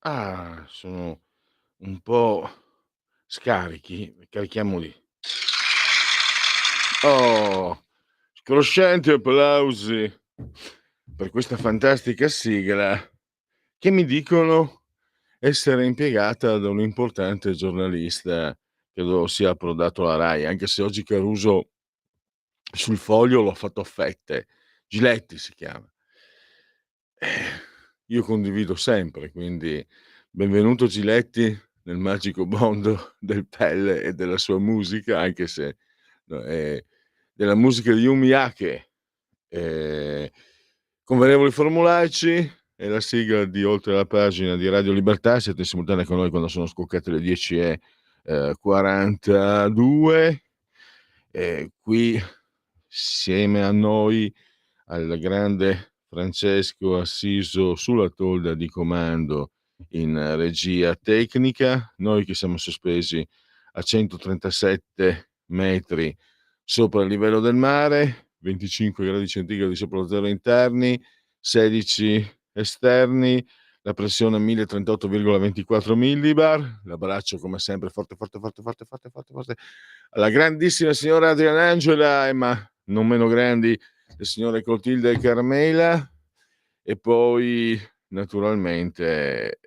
Sono un po' scarichi, carichiamoli. Oh, scroscianti applausi per questa fantastica sigla che mi dicono essere impiegata da un importante giornalista, credo sia approdato alla Rai, anche se oggi Caruso sul Foglio l'ho fatto a fette. Giletti si chiama. Io condivido sempre, quindi benvenuto Giletti nel magico mondo del Pelle e della sua musica, anche se no, della musica di Yumi Ake. Ehm, Convenevoli formulaici è la sigla di Oltre la pagina di Radio Libertà. Siete in simultanea con noi quando sono scoccate le 10:42. Qui assieme a noi al grande Francesco Assiso sulla tolda di comando in regia tecnica, noi che siamo sospesi a 137 metri sopra il livello del mare, 25 gradi centigradi sopra lo zero interni, 16 esterni, la pressione 1038,24 millibar. L'abbraccio come sempre forte, forte, forte, forte, forte, forte, forte alla grandissima signora Adrianangela e ma non meno grandi le signore Clotilde e Carmela. E poi naturalmente,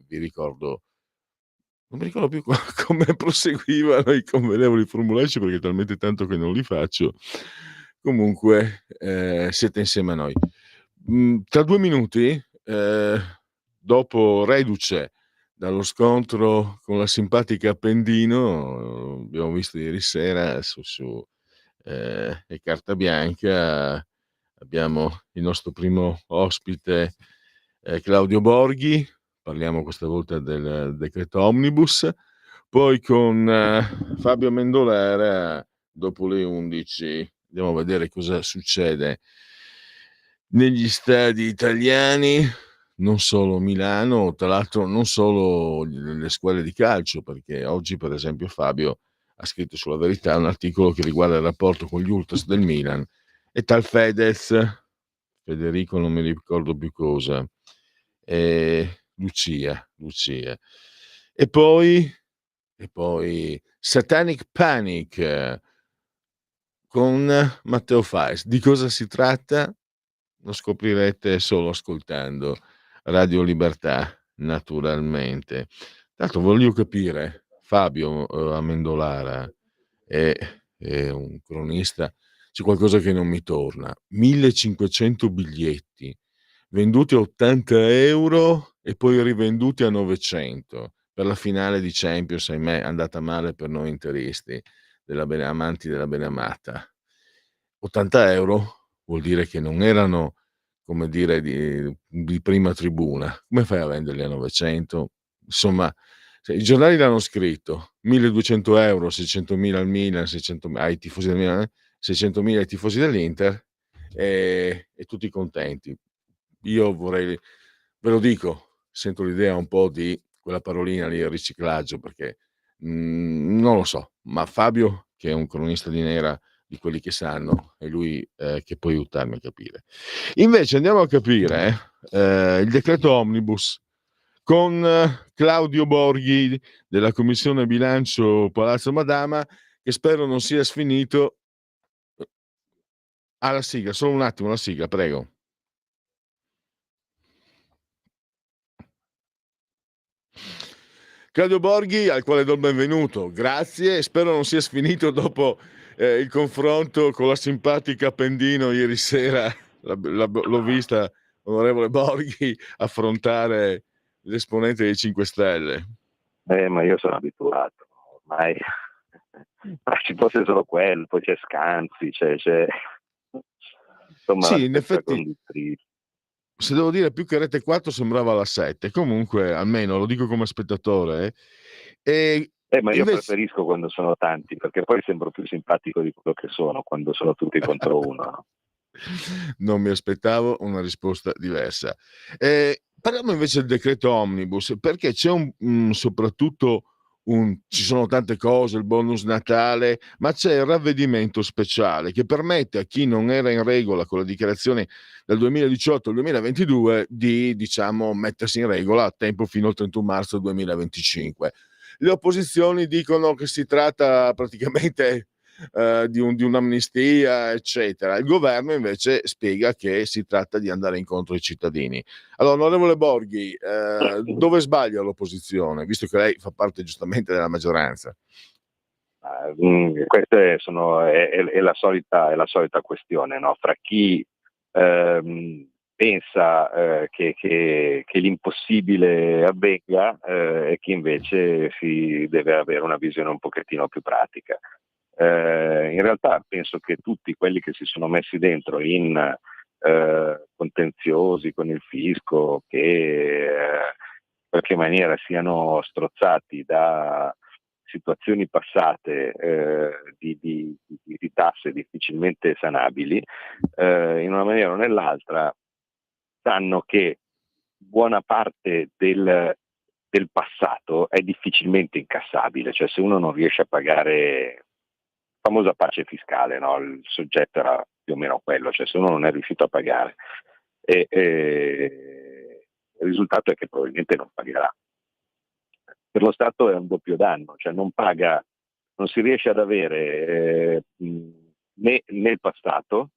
vi ricordo non mi ricordo più come proseguivano i convenevoli formulaici perché è talmente tanto che non li faccio. Comunque, siete insieme a noi. Tra 2 minuti, dopo reduce dallo scontro con la simpatica Appendino, abbiamo visto ieri sera e Carta Bianca, abbiamo il nostro primo ospite, Claudio Borghi. Parliamo questa volta del decreto omnibus, poi con Fabio Amendolara dopo le 11 andiamo a vedere cosa succede negli stadi italiani, non solo Milano, tra l'altro non solo le squadre di calcio, perché oggi per esempio Fabio ha scritto sulla Verità un articolo che riguarda il rapporto con gli ultras del Milan e tal Federico non mi ricordo più cosa, Lucia. E poi Satanic Panic con Matteo Fais. Di cosa si tratta? Lo scoprirete solo ascoltando Radio Libertà, naturalmente. Tanto voglio capire, Fabio, Amendolara è un cronista, c'è qualcosa che non mi torna. 1.500 biglietti venduti a 80 € e poi rivenduti a 900 per la finale di Champions, ahimè, andata male per noi interisti, amanti della beneamata. 80 € vuol dire che non erano, come dire, di prima tribuna. Come fai a venderli a 900? Insomma, se i giornali l'hanno scritto, 1.200 €, 600.000 al Milan, 600 ai tifosi del Milan, 600.000 ai tifosi dell'Inter, e tutti contenti. Io vorrei, ve lo dico, sento l'idea un po' di quella parolina lì, il riciclaggio, perché, non lo so, ma Fabio, che è un cronista di nera di quelli che sanno, è lui, che può aiutarmi a capire. Invece andiamo a capire, il decreto omnibus con Claudio Borghi della Commissione Bilancio Palazzo Madama, che spero non sia sfinito. La sigla, solo un attimo la sigla, prego. Claudio Borghi, al quale do il benvenuto, grazie, e spero non sia sfinito dopo il confronto con la simpatica Appendino ieri sera. L'ho vista, onorevole Borghi, affrontare l'esponente dei 5 Stelle. Ma io sono abituato ormai. Ma ci fosse solo quello, poi c'è Scanzi, c'è insomma Sì, la in stessa effetti, conduttrice. se devo dire più che Rete 4 sembrava la 7, comunque almeno lo dico come spettatore. Ma io Invece preferisco quando sono tanti, perché poi sembro più simpatico di quello che sono, quando sono tutti contro uno, no? non mi aspettavo una risposta diversa. Parliamo invece del decreto omnibus, perché c'è soprattutto ci sono tante cose, il bonus Natale, ma c'è il ravvedimento speciale che permette a chi non era in regola con la dichiarazione del 2018 al 2022 di, diciamo, mettersi in regola a tempo fino al 31 marzo 2025. Le opposizioni dicono che si tratta praticamente di un'amnistia, eccetera. Il governo invece spiega che si tratta di andare incontro ai cittadini. Allora, onorevole Borghi, dove sbaglia l'opposizione, visto che lei fa parte giustamente della maggioranza? Questa è la solita questione, no? Fra chi pensa che l'impossibile avvenga e chi invece si deve avere una visione un pochettino più pratica. In realtà penso che tutti quelli che si sono messi dentro in contenziosi con il fisco, che in qualche maniera siano strozzati da situazioni passate di tasse difficilmente sanabili, in una maniera o nell'altra sanno che buona parte del passato è difficilmente incassabile, cioè se uno non riesce a pagare, famosa pace fiscale, no? Il soggetto era più o meno quello, cioè se uno non è riuscito a pagare il risultato è che probabilmente non pagherà. Per lo Stato è un doppio danno, cioè non paga, non si riesce ad avere né nel passato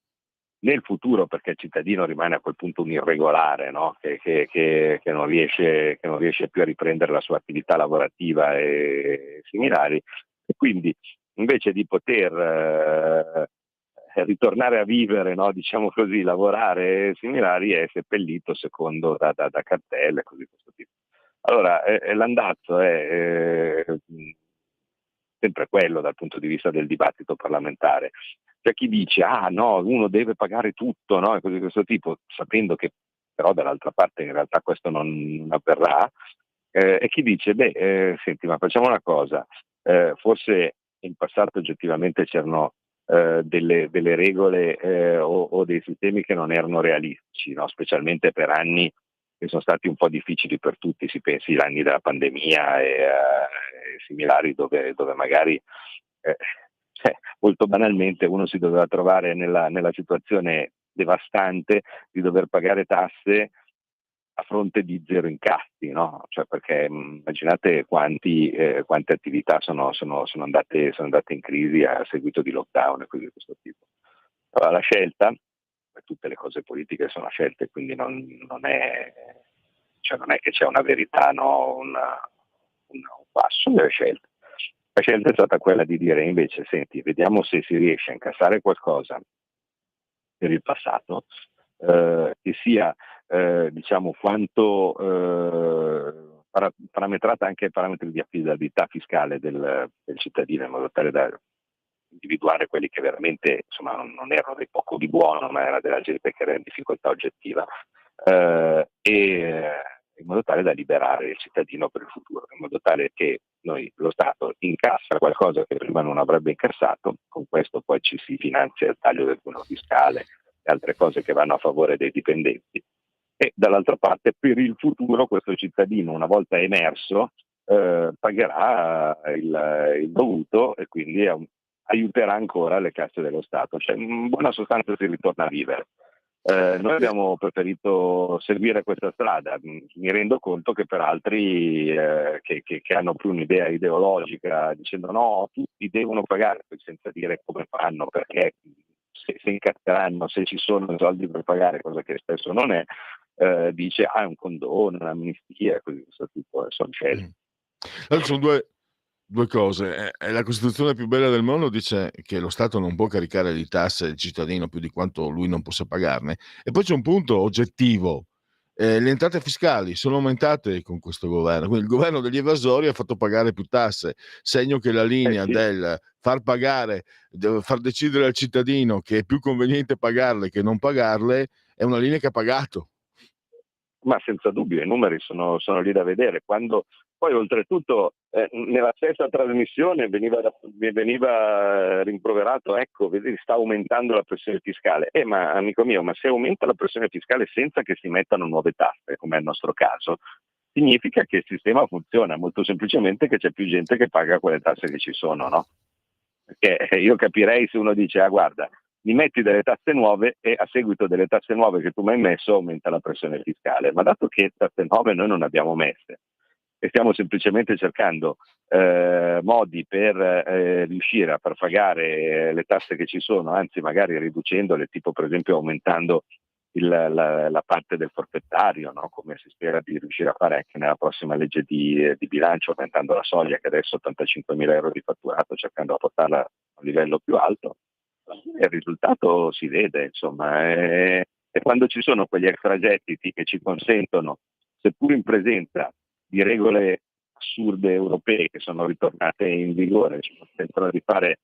né il futuro, perché il cittadino rimane a quel punto un irregolare, no? che non riesce più a riprendere la sua attività lavorativa e similari, e quindi invece di poter ritornare a vivere, no? Diciamo così, lavorare e similari, è seppellito secondo da cartelle, così questo tipo. Allora, l'andazzo è sempre quello dal punto di vista del dibattito parlamentare. C'è chi dice, ah no, uno deve pagare tutto, no? E cose di questo tipo, sapendo che però dall'altra parte in realtà questo non avverrà, e chi dice, beh, senti, ma facciamo una cosa, forse in passato oggettivamente c'erano delle regole o dei sistemi che non erano realistici, no? Specialmente per anni che sono stati un po' difficili per tutti, si pensi agli anni della pandemia e similari dove magari molto banalmente uno si doveva trovare nella situazione devastante di dover pagare tasse a fronte di zero incassi, no? Cioè perché immaginate quante attività sono andate in crisi a seguito di lockdown e cose di questo tipo. Allora, la scelta, tutte le cose politiche sono scelte, quindi non è che c'è una verità, no? Un passo delle scelte. La scelta è stata quella di dire invece, senti, vediamo se si riesce a incassare qualcosa per il passato, che sia diciamo quanto parametrata anche ai parametri di affidabilità fiscale del cittadino, in modo tale da individuare quelli che veramente insomma non erano dei poco di buono, ma era della gente che era in difficoltà oggettiva, in modo tale da liberare il cittadino per il futuro, in modo tale che lo Stato incassa qualcosa che prima non avrebbe incassato, con questo poi ci si finanzia il taglio del cuneo fiscale e altre cose che vanno a favore dei dipendenti, e dall'altra parte per il futuro questo cittadino, una volta emerso, pagherà il dovuto e quindi aiuterà ancora le casse dello Stato, cioè in buona sostanza si ritorna a vivere. Noi abbiamo preferito seguire questa strada, mi rendo conto che per altri che hanno più un'idea ideologica, dicendo no, tutti devono pagare, senza dire come fanno, perché se incasseranno, se ci sono soldi per pagare, cosa che spesso non è, dice è un condono, un'amnistia, così questo tipo, sono scelte. Allora, sono due cose. La Costituzione più bella del mondo dice che lo Stato non può caricare di tasse il cittadino più di quanto lui non possa pagarne. E poi c'è un punto oggettivo. Le entrate fiscali sono aumentate con questo governo, quindi il governo degli evasori ha fatto pagare più tasse, segno che la linea Sì. del far pagare, far decidere al cittadino che è più conveniente pagarle che non pagarle, è una linea che ha pagato. Ma senza dubbio, i numeri sono lì da vedere. Quando poi oltretutto nella stessa trasmissione veniva rimproverato, ecco, vedi, sta aumentando la pressione fiscale. Ma amico mio, ma se aumenta la pressione fiscale senza che si mettano nuove tasse, come è il nostro caso, significa che il sistema funziona, molto semplicemente che c'è più gente che paga quelle tasse che ci sono, no? Perché io capirei se uno dice, guarda, mi metti delle tasse nuove e a seguito delle tasse nuove che tu mi hai messo aumenta la pressione fiscale, ma dato che tasse nuove noi non abbiamo messe e stiamo semplicemente cercando modi per riuscire a far pagare le tasse che ci sono, anzi magari riducendole, tipo per esempio aumentando la parte del forfettario, no? Come si spera di riuscire a fare anche nella prossima legge di bilancio, aumentando la soglia che adesso è 85.000 euro di fatturato, cercando di portarla a un livello più alto. Il risultato si vede, insomma, e quando ci sono quegli extragettiti che ci consentono, seppur in presenza di regole assurde europee che sono ritornate in vigore, ci consentono di fare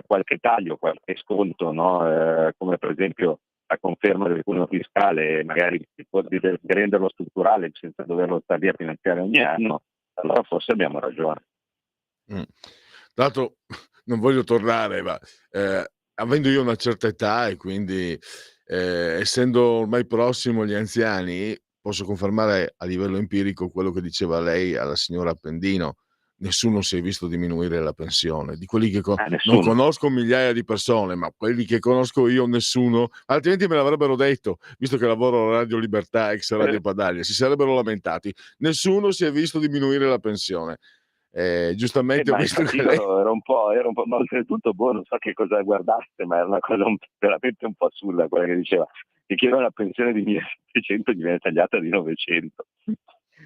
qualche taglio, qualche sconto, no? Come per esempio la conferma del cuneo fiscale, magari di renderlo strutturale senza doverlo stare lì a finanziare ogni anno, allora forse abbiamo ragione. Tra l'altro non voglio tornare, ma, avendo io una certa età e quindi, essendo ormai prossimo agli anziani, posso confermare a livello empirico quello che diceva lei alla signora Appendino: nessuno si è visto diminuire la pensione. Di quelli che non Nessuno. conosco migliaia di persone, ma quelli che conosco io nessuno, altrimenti me l'avrebbero detto, visto che lavoro a Radio Libertà, ex Radio Padania, si sarebbero lamentati. Nessuno si è visto diminuire la pensione. Giustamente ho Ma visto infatti che io lei ero un po', ma oltretutto non so che cosa guardaste, ma era una cosa veramente un po' assurda quella che diceva, che chiedeva la pensione di 1.700 gli viene tagliata di 900.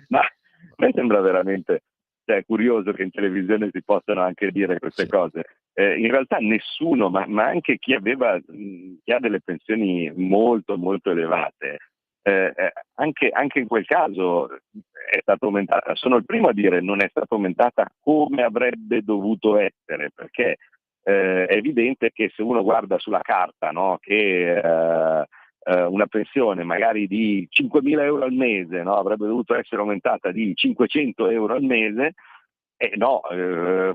Ma a me sembra veramente, cioè, curioso che in televisione si possano anche dire queste sì, cose. In realtà nessuno, ma anche chi chi ha delle pensioni molto molto elevate, anche in quel caso è stata aumentata. Sono il primo a dire non è stata aumentata come avrebbe dovuto essere, perché è evidente che se uno guarda sulla carta, no, che una pensione magari di 5.000 euro al mese, no, avrebbe dovuto essere aumentata di 500 euro al mese, no,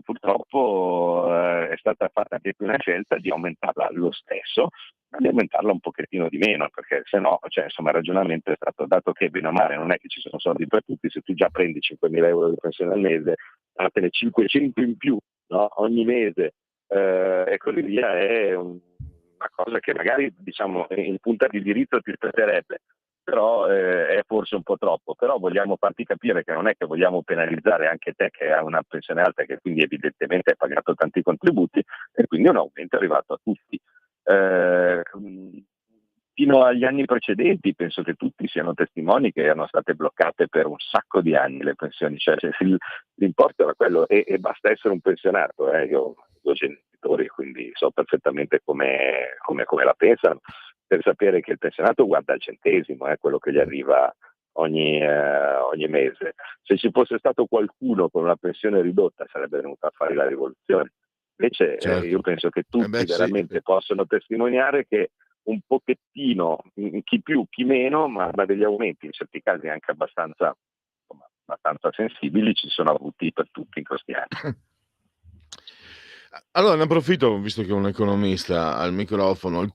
purtroppo è stata fatta anche qui una scelta di aumentarla lo stesso, ma di aumentarla un pochettino di meno, perché se no, cioè, insomma, il ragionamento è stato, dato che bene o male non è che ci sono soldi per tutti, se tu già prendi 5.000 euro di pensione al mese, datene 500 in più, no, ogni mese, e così via, è una cosa che magari, diciamo, in punta di diritto ti spetterebbe, però è forse un po' troppo. Però vogliamo farti capire che non è che vogliamo penalizzare anche te che hai una pensione alta e che quindi evidentemente hai pagato tanti contributi, e quindi un aumento è arrivato a tutti. Eh, Fino agli anni precedenti penso che tutti siano testimoni che erano state bloccate per un sacco di anni le pensioni, cioè l'importo era quello, e basta essere un pensionato. Io ho due genitori, quindi so perfettamente come la pensano, per sapere che il pensionato guarda al centesimo, è quello che gli arriva ogni mese. Se ci fosse stato qualcuno con una pensione ridotta sarebbe venuto a fare la rivoluzione. Invece io certo. penso che Eh tutti beh sì, veramente possono testimoniare che un pochettino, chi più, chi meno, ma degli aumenti in certi casi anche abbastanza, insomma, abbastanza sensibili ci sono avuti per tutti in questi anni. allora ne approfitto, visto che è un economista al microfono,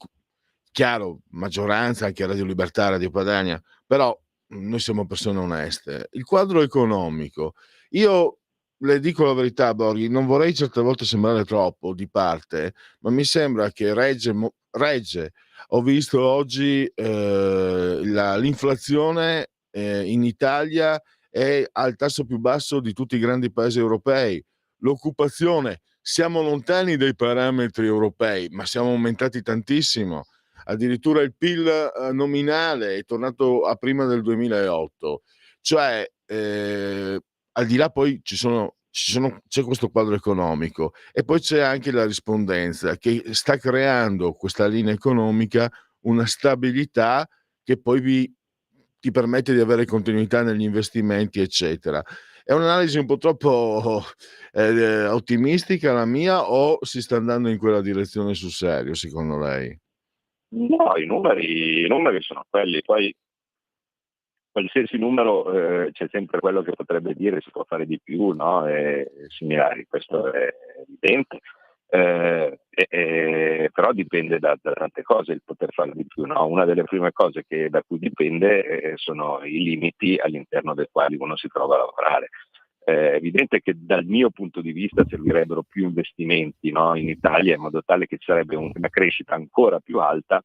chiaro, maggioranza anche a Radio Libertà, Radio Padania, però, noi siamo persone oneste. Il quadro economico, io le dico la verità Borghi, non vorrei certe volte sembrare troppo di parte, ma mi sembra che regge. Ho visto oggi, l'inflazione, in Italia è al tasso più basso di tutti i grandi paesi europei. L'occupazione, siamo lontani dai parametri europei, ma siamo aumentati tantissimo. Addirittura il PIL, nominale è tornato a prima del 2008. Cioè, al di là poi c'è questo quadro economico e poi c'è anche la rispondenza che sta creando questa linea economica una stabilità che poi ti permette di avere continuità negli investimenti, eccetera. È un'analisi un po' troppo, ottimistica la mia o si sta andando in quella direzione sul serio secondo lei? No, i numeri sono quelli, poi qualsiasi numero, c'è sempre quello che potrebbe dire si può fare di più, no? E similari, questo è evidente. Però però dipende da tante cose il poter fare di più, no? Una delle prime cose da cui dipende sono i limiti all'interno dei quali uno si trova a lavorare. È evidente che dal mio punto di vista servirebbero più investimenti, no, in Italia, in modo tale che ci sarebbe una crescita ancora più alta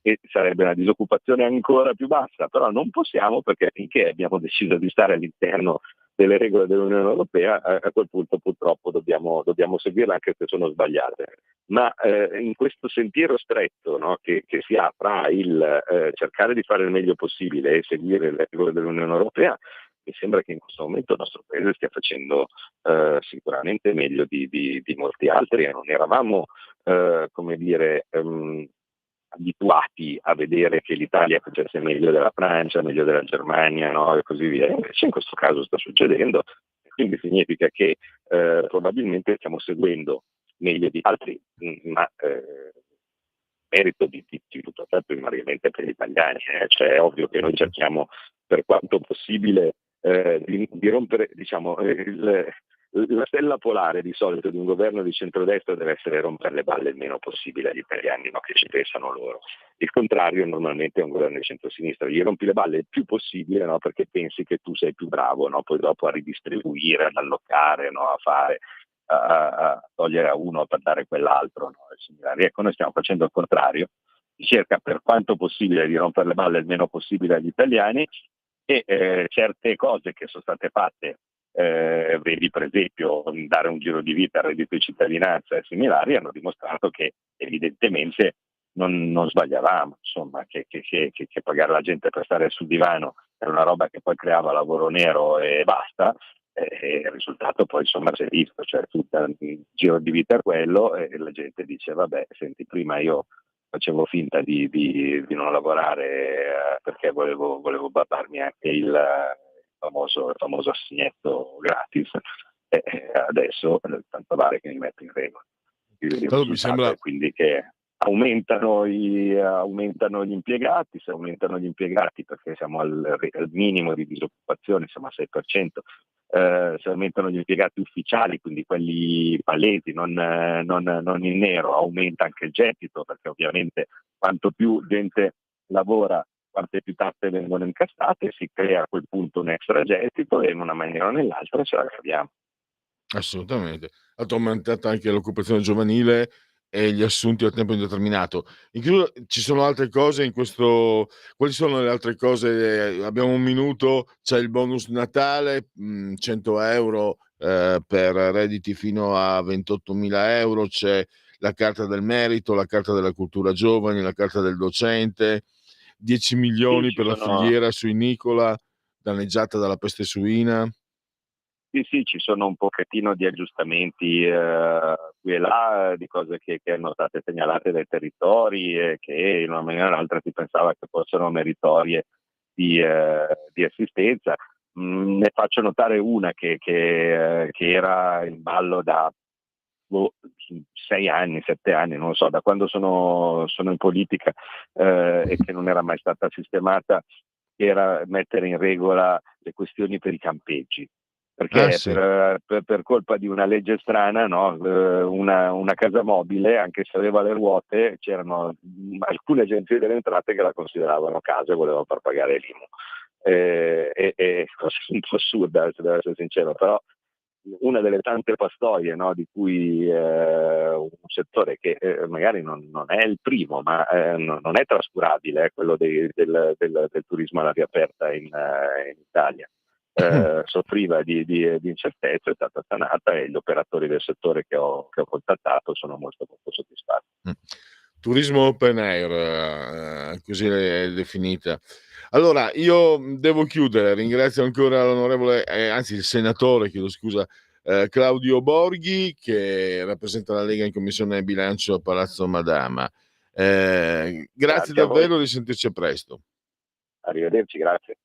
e sarebbe una disoccupazione ancora più bassa, però non possiamo, perché finché abbiamo deciso di stare all'interno delle regole dell'Unione Europea, a quel punto purtroppo dobbiamo seguirle anche se sono sbagliate. Ma in questo sentiero stretto, no, che si ha fra il cercare di fare il meglio possibile e seguire le regole dell'Unione Europea, mi sembra che in questo momento il nostro paese stia facendo sicuramente meglio di molti altri, e non eravamo come dire, abituati a vedere che l'Italia facesse meglio della Francia, meglio della Germania, no? E così via. Invece in questo caso sta succedendo, quindi significa che probabilmente stiamo seguendo meglio di altri, ma merito di tutto ciò primariamente per gli italiani. Cioè, è ovvio che noi cerchiamo per quanto possibile di rompere, diciamo, la stella polare di solito di un governo di centrodestra deve essere rompere le balle il meno possibile agli italiani, no? Che ci pensano loro. Il contrario normalmente è un governo di centrosinistra, gli rompi le balle il più possibile, no? Perché pensi che tu sei più bravo, no? Poi dopo a ridistribuire, ad allocare, no? A fare, a togliere a uno per dare quell'altro, no? Ecco, noi stiamo facendo il contrario, si cerca per quanto possibile di rompere le balle il meno possibile agli italiani, e certe cose che sono state fatte, vedi per esempio dare un giro di vita al reddito di cittadinanza e similari, hanno dimostrato che evidentemente non sbagliavamo, insomma, che pagare la gente per stare sul divano era una roba che poi creava lavoro nero e basta. E il risultato poi insomma si è visto, cioè tutto il giro di vita è quello, e la gente dice vabbè, senti, prima io facevo finta di non lavorare perché volevo barbarmi anche il famoso assegnetto gratis, e adesso tanto vale che mi metto in regola. Il Tanto mi risultato sembra è quindi che aumentano gli impiegati, se aumentano gli impiegati perché siamo al minimo di disoccupazione, siamo al 6%, se aumentano gli impiegati ufficiali, quindi quelli palesi, non in nero, aumenta anche il gettito, perché ovviamente quanto più gente lavora, quante più tasse vengono incassate, si crea a quel punto un extra gettito, e in una maniera o nell'altra ce la caviamo. assolutamente. Ha aumentato anche l'occupazione giovanile e gli assunti a tempo indeterminato. Incluso ci sono altre cose in questo, quali sono le altre cose? Abbiamo 1 minuto, c'è il bonus Natale, 100 € per redditi fino a 28.000 €, c'è la carta del merito, la carta della cultura giovani, la carta del docente, 10 Sì, milioni ci per la sono filiera suinicola danneggiata dalla peste suina. Sì, sì, ci sono un pochettino di aggiustamenti qui e là, di cose che erano state segnalate dai territori e che in una maniera o nell'altra si pensava che fossero meritorie di assistenza. Ne faccio notare una che era in ballo da 6 anni, 7 anni, non lo so, da quando sono in politica, e che non era mai stata sistemata, che era mettere in regola le questioni per i campeggi. Ah Perché sì. per colpa di una legge strana, no, una casa mobile, anche se aveva le ruote, c'erano alcune agenzie delle entrate che la consideravano casa e volevano far pagare l'IMU. Cosa un po' assurda, se devo essere sincero, però una delle tante pastoie, no, di cui un settore che magari non è il primo, ma non è trascurabile, è quello del turismo all'aria aperta in Italia. Soffriva di incertezza, è stata sanata, e gli operatori del settore che ho contattato sono molto, molto soddisfatti. Mh. Turismo open air, così è definita. Allora io, devo chiudere, ringrazio ancora l'onorevole anzi il senatore, chiedo scusa, Claudio Borghi, che rappresenta la Lega in Commissione Bilancio a Palazzo Madama. Grazie Grazie a voi, davvero, risentirci a presto. arrivederci, grazie.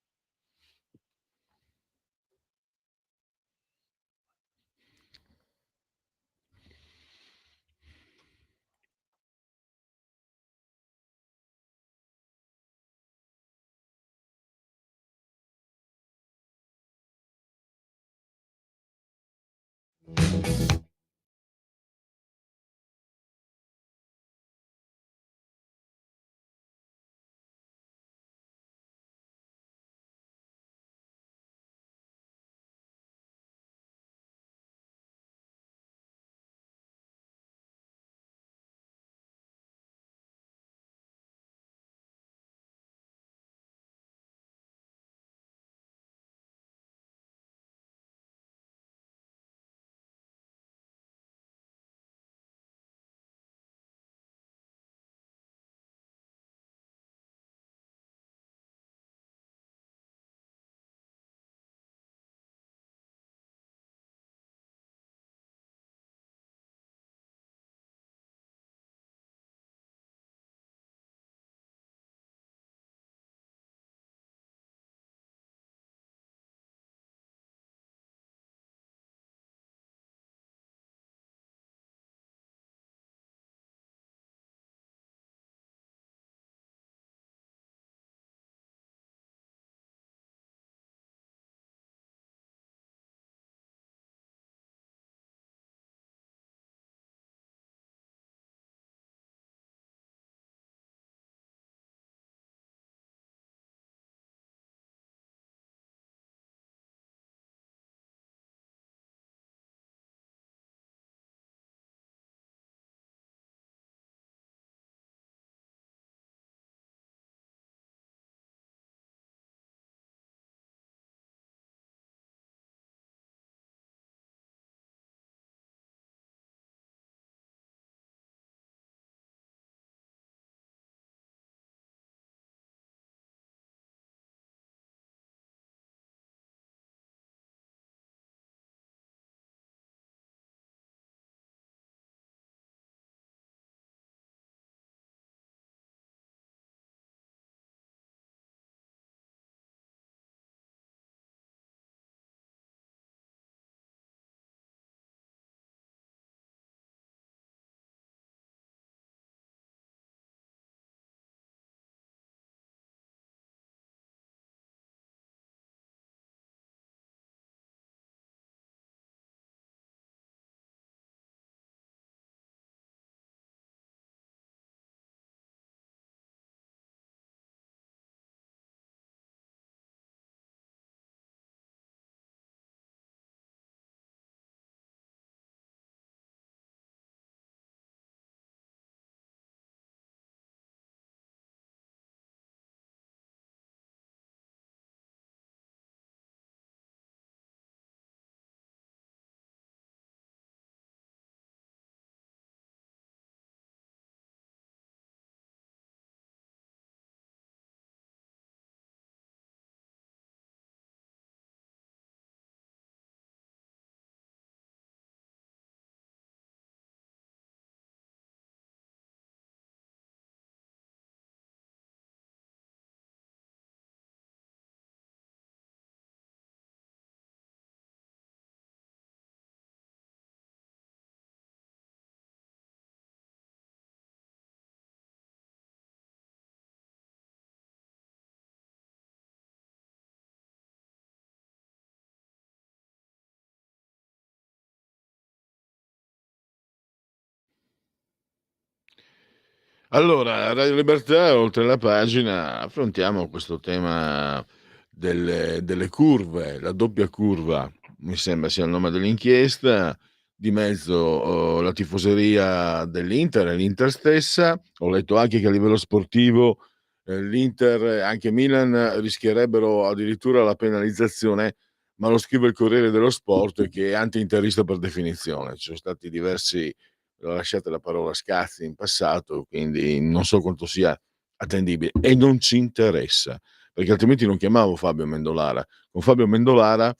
Allora, a Radio Libertà, oltre la pagina, affrontiamo questo tema delle curve, la doppia curva, mi sembra sia il nome dell'inchiesta, di mezzo la tifoseria dell'Inter e l'Inter stessa. Ho letto anche che a livello sportivo l'Inter e anche Milan rischierebbero addirittura la penalizzazione, ma lo scrive il Corriere dello Sport che è anti-interista per definizione. Ci sono stati diversi, ho lasciato la parola scazzi in passato, quindi non so quanto sia attendibile e non ci interessa, perché altrimenti non chiamavo Fabio Mendolara. Con Fabio Mendolara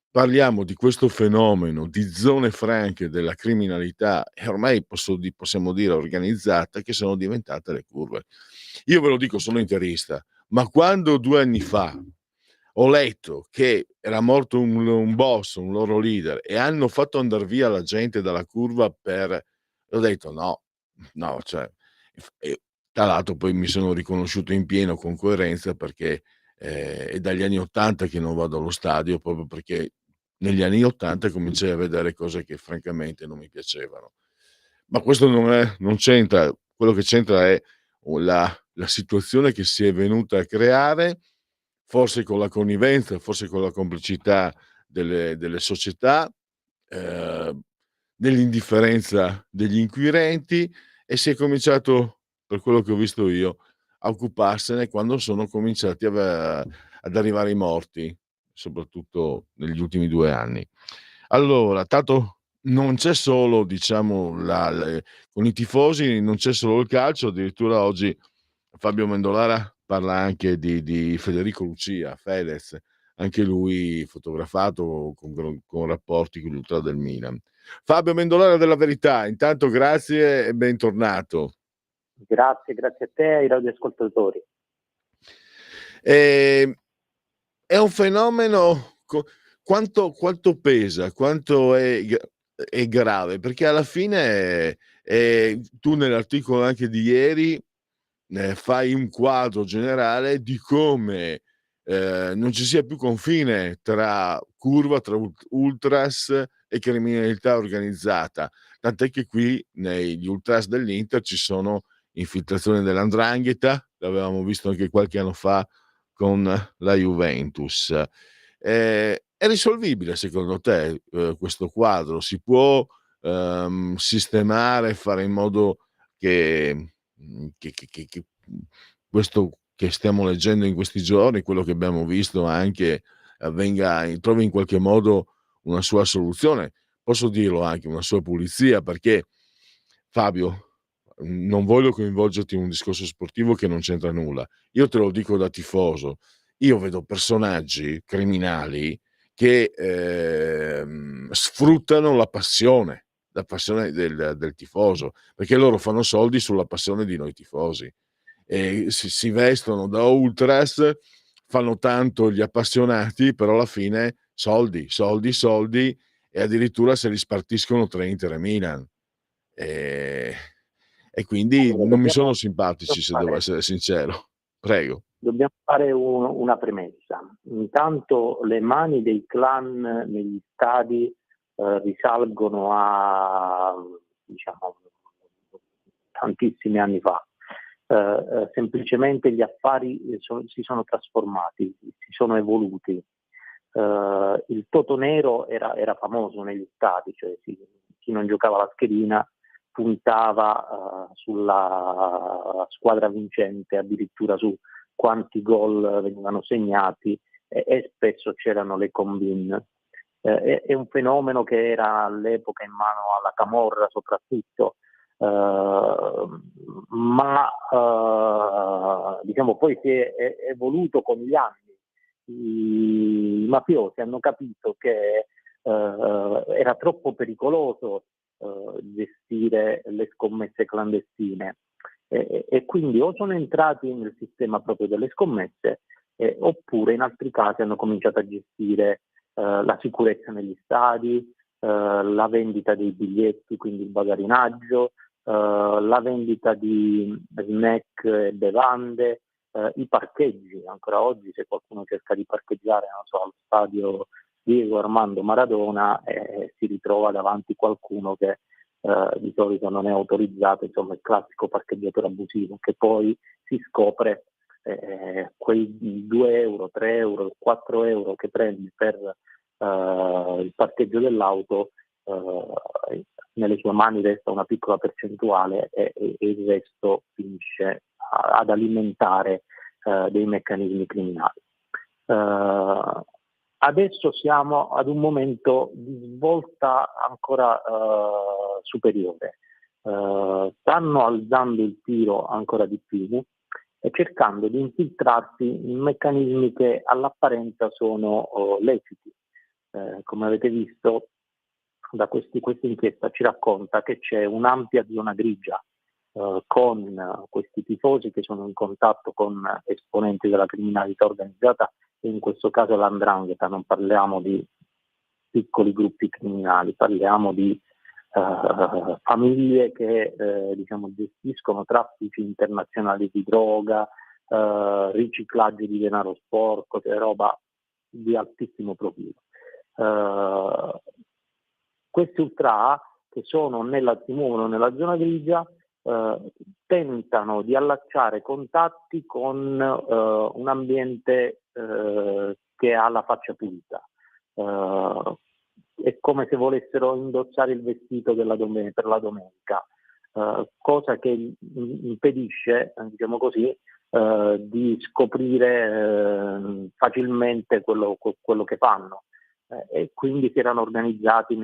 parliamo di questo fenomeno di zone franche della criminalità e ormai possiamo dire organizzata, che sono diventate le curve. Io ve lo dico, sono interista, ma quando 2 anni fa ho letto che era morto un boss, un loro leader e hanno fatto andar via la gente dalla curva per, ho detto: "No, no", cioè e tra l'altro poi mi sono riconosciuto in pieno con coerenza perché, è dagli anni '80 che non vado allo stadio, proprio perché negli anni '80 cominciai a vedere cose che francamente non mi piacevano. Ma questo non c'entra, quello che c'entra è o la situazione che si è venuta a creare, forse con la connivenza, forse con la complicità delle società, ehm, nell'indifferenza degli inquirenti e si è cominciato, per quello che ho visto io, a occuparsene quando sono cominciati ad arrivare i morti, soprattutto negli ultimi 2 anni. Allora, tanto non c'è solo diciamo la le con i tifosi non c'è solo il calcio, addirittura oggi Fabio Mendolara parla anche di Federico Lucia, Fedez, anche lui fotografato con rapporti con gli ultra del Milan. Fabio Mendolara della Verità, intanto grazie e bentornato. Grazie, grazie a te e ai radioascoltatori. Ehm, è un fenomeno quanto pesa, quanto è grave, perché alla fine, tu nell'articolo anche di ieri fai un quadro generale di come, non ci sia più confine tra curva, tra ultras e criminalità organizzata. Tant'è che qui negli ultras dell'Inter ci sono infiltrazioni dell''ndrangheta, l'avevamo visto anche qualche anno fa con la Juventus. È risolvibile secondo te, questo quadro? Si può, sistemare, fare in modo che questo che stiamo leggendo in questi giorni, quello che abbiamo visto anche, trovi in qualche modo una sua soluzione. Posso dirlo anche, una sua pulizia, perché Fabio, non voglio coinvolgerti in un discorso sportivo che non c'entra nulla. Io te lo dico da tifoso, io vedo personaggi criminali che, sfruttano la passione del tifoso, perché loro fanno soldi sulla passione di noi tifosi. E si vestono da ultras, fanno tanto gli appassionati, però alla fine soldi, soldi, soldi e addirittura se li spartiscono tra Inter e Milan. Ehm, e quindi Allora, non mi sono simpatici, se devo fare, essere sincero. Prego. dobbiamo fare una premessa. Intanto le mani dei clan negli stadi risalgono a, diciamo, tantissimi anni fa. Semplicemente gli affari si sono trasformati, si sono evoluti. Il Toto Nero era famoso negli stadi, cioè chi non giocava la schedina puntava sulla squadra vincente, addirittura su quanti gol venivano segnati e spesso c'erano le combine. È un fenomeno che era all'epoca in mano alla camorra soprattutto, ma diciamo poi si è evoluto con gli anni. I mafiosi hanno capito che era troppo pericoloso gestire le scommesse clandestine e quindi o sono entrati nel sistema proprio delle scommesse oppure in altri casi hanno cominciato a gestire la sicurezza negli stadi, la vendita dei biglietti, quindi il bagarinaggio, la vendita di snack e bevande, i parcheggi. Ancora oggi se qualcuno cerca di parcheggiare, non so, allo stadio Diego Armando Maradona si ritrova davanti qualcuno che di solito non è autorizzato, insomma il classico parcheggiatore abusivo, che poi si scopre quei 2 euro, 3 euro, 4 euro che prendi per il parcheggio dell'auto, nelle sue mani resta una piccola percentuale e il resto finisce ad alimentare dei meccanismi criminali. Adesso siamo ad un momento di svolta ancora superiore. Stanno alzando il tiro ancora di più e cercando di infiltrarsi in meccanismi che all'apparenza sono leciti. Come avete visto, da questa inchiesta ci racconta che c'è un'ampia zona grigia con questi tifosi che sono in contatto con esponenti della criminalità organizzata, e in questo caso l''ndrangheta. Non parliamo di piccoli gruppi criminali, parliamo di famiglie che gestiscono traffici internazionali di droga, riciclaggio di denaro sporco, cioè roba di altissimo profilo. Questi ultra che si muovono nella zona grigia tentano di allacciare contatti con un ambiente che ha la faccia pulita. È come se volessero indossare il vestito per la domenica, cosa che impedisce, diciamo così, di scoprire facilmente quello che fanno. E quindi si erano organizzati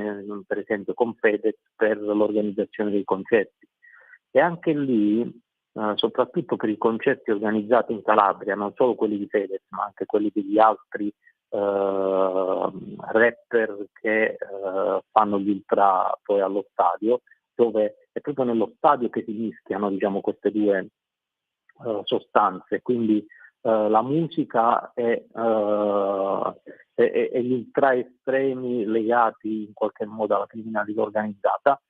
per esempio con Fedez per l'organizzazione dei concerti, e anche lì soprattutto per i concerti organizzati in Calabria, non solo quelli di Fedez ma anche quelli degli altri rapper che fanno gli ultra poi allo stadio, dove è proprio nello stadio che si mischiano, diciamo, queste due sostanze, quindi la musica e gli ultra estremi legati in qualche modo alla criminalità organizzata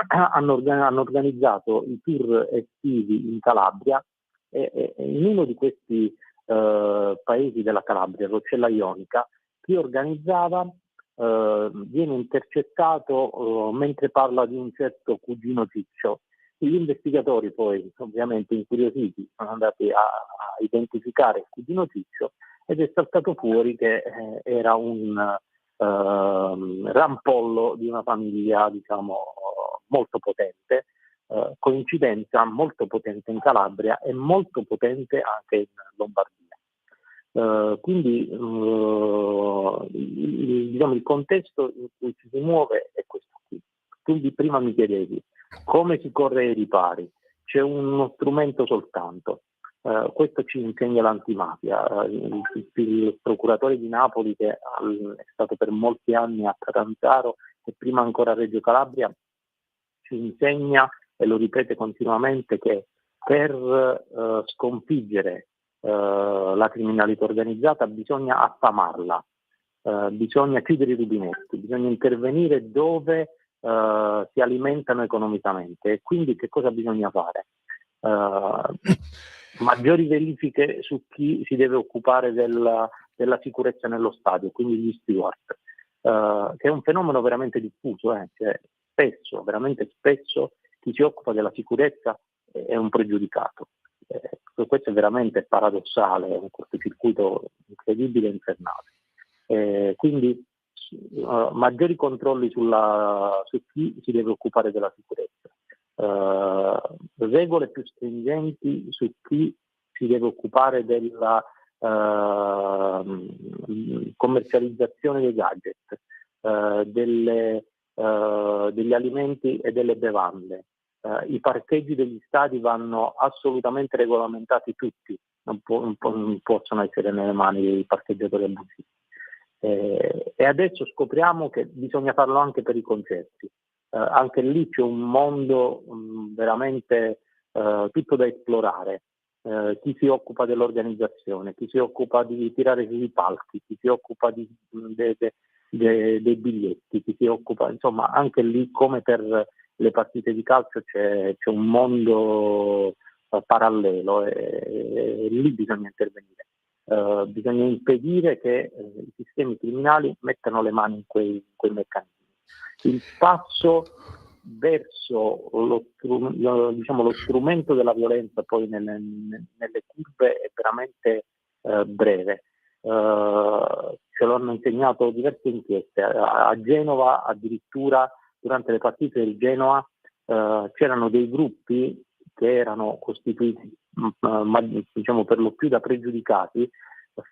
hanno organizzato i tour estivi in Calabria, e in uno di questi paesi della Calabria, Roccella Ionica, chi organizzava viene intercettato mentre parla di un certo cugino Ciccio. Gli investigatori poi, ovviamente incuriositi, sono andati a identificare il cugino Ciccio ed è saltato fuori che era un rampollo di una famiglia, diciamo, molto potente, coincidenza molto potente in Calabria e molto potente anche in Lombardia. Quindi il contesto in cui ci si muove è questo qui. Quindi prima mi chiedevi come si corre ai ripari. C'è uno strumento soltanto, questo ci insegna l'antimafia. Il procuratore di Napoli, che è stato per molti anni a Catanzaro e prima ancora a Reggio Calabria, ci insegna e lo ripete continuamente che per sconfiggere la criminalità organizzata bisogna affamarla, bisogna chiudere i rubinetti, bisogna intervenire dove si alimentano economicamente. E quindi che cosa bisogna fare? Maggiori verifiche su chi si deve occupare della sicurezza nello stadio, quindi gli steward, che è un fenomeno veramente diffuso, cioè spesso, veramente spesso, chi si occupa della sicurezza è un pregiudicato. Questo è veramente paradossale, è un cortocircuito incredibile e infernale. Quindi maggiori controlli su chi si deve occupare della sicurezza, regole più stringenti su chi si deve occupare della commercializzazione dei gadget, degli alimenti e delle bevande. I parcheggi degli stadi vanno assolutamente regolamentati tutti, non possono essere nelle mani dei parcheggiatori abusivi. E adesso scopriamo che bisogna farlo anche per i concerti. Anche lì c'è un mondo veramente tutto da esplorare. Chi si occupa dell'organizzazione, chi si occupa di tirare sui palchi, chi si occupa dei biglietti, chi si occupa, insomma, anche lì come per le partite di calcio c'è un mondo parallelo e lì bisogna intervenire. Bisogna impedire che i sistemi criminali mettano le mani in quei meccanismi. Il passo verso lo strumento della violenza poi nelle curve è veramente breve. Ce lo hanno insegnato diverse inchieste. A Genova addirittura durante le partite del Genoa c'erano dei gruppi che erano costituiti per lo più da pregiudicati,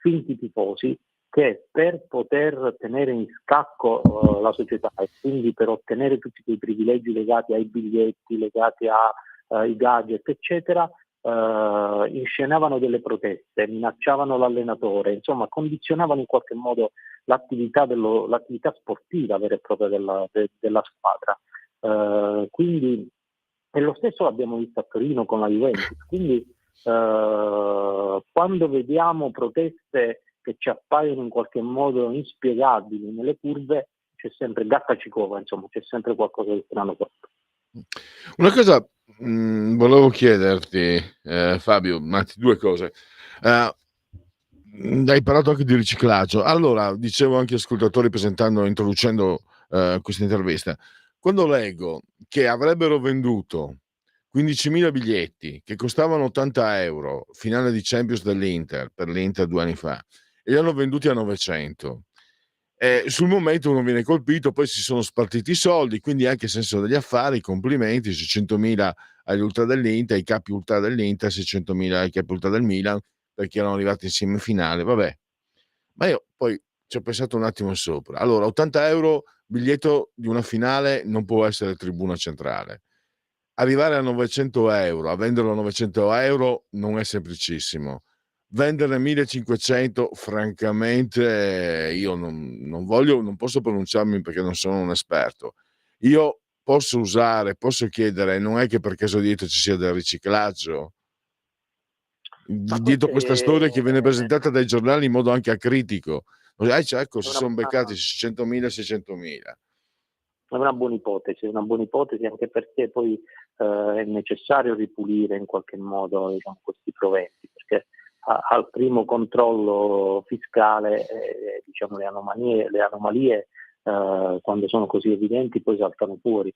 finti tifosi, che per poter tenere in scacco la società e quindi per ottenere tutti quei privilegi legati ai biglietti, legati ai gadget, eccetera, inscenavano delle proteste, minacciavano l'allenatore, insomma condizionavano in qualche modo l'attività sportiva vera e propria della squadra. Quindi, e lo stesso l'abbiamo visto a Torino con la Juventus. Quindi quando vediamo proteste che ci appaiono in qualche modo inspiegabili nelle curve, c'è sempre gatta ci cova, insomma, c'è sempre qualcosa di strano sotto. Una cosa volevo chiederti, Fabio, anzi due cose. Hai parlato anche di riciclaggio. Allora, dicevo anche agli ascoltatori introducendo questa intervista, quando leggo che avrebbero venduto 15.000 biglietti che costavano 80 euro, finale di Champions dell'Inter, per l'Inter 2 anni fa, e li hanno venduti a 900. Sul momento uno viene colpito, poi si sono spartiti i soldi, quindi anche senso degli affari, complimenti, 600.000 agli ultra dell'Inter, ai capi ultra dell'Inter, 600.000 ai capi ultra del Milan, perché erano arrivati in semifinale, vabbè. Ma io poi ci ho pensato un attimo sopra. Allora, 80 euro biglietto di una finale non può essere tribuna centrale. Arrivare a 900 euro, a venderlo a 900 euro non è semplicissimo. Vendere 1.500, francamente, io non posso pronunciarmi perché non sono un esperto. Io posso chiedere, non è che per caso dietro ci sia del riciclaggio? Dietro questa storia che viene presentata dai giornali in modo anche acritico. Ecco, si sono beccati 600.000, 600.000. È una buona ipotesi anche perché poi è necessario ripulire in qualche modo, diciamo, questi proventi, perché al primo controllo fiscale diciamo, le anomalie quando sono così evidenti poi saltano fuori.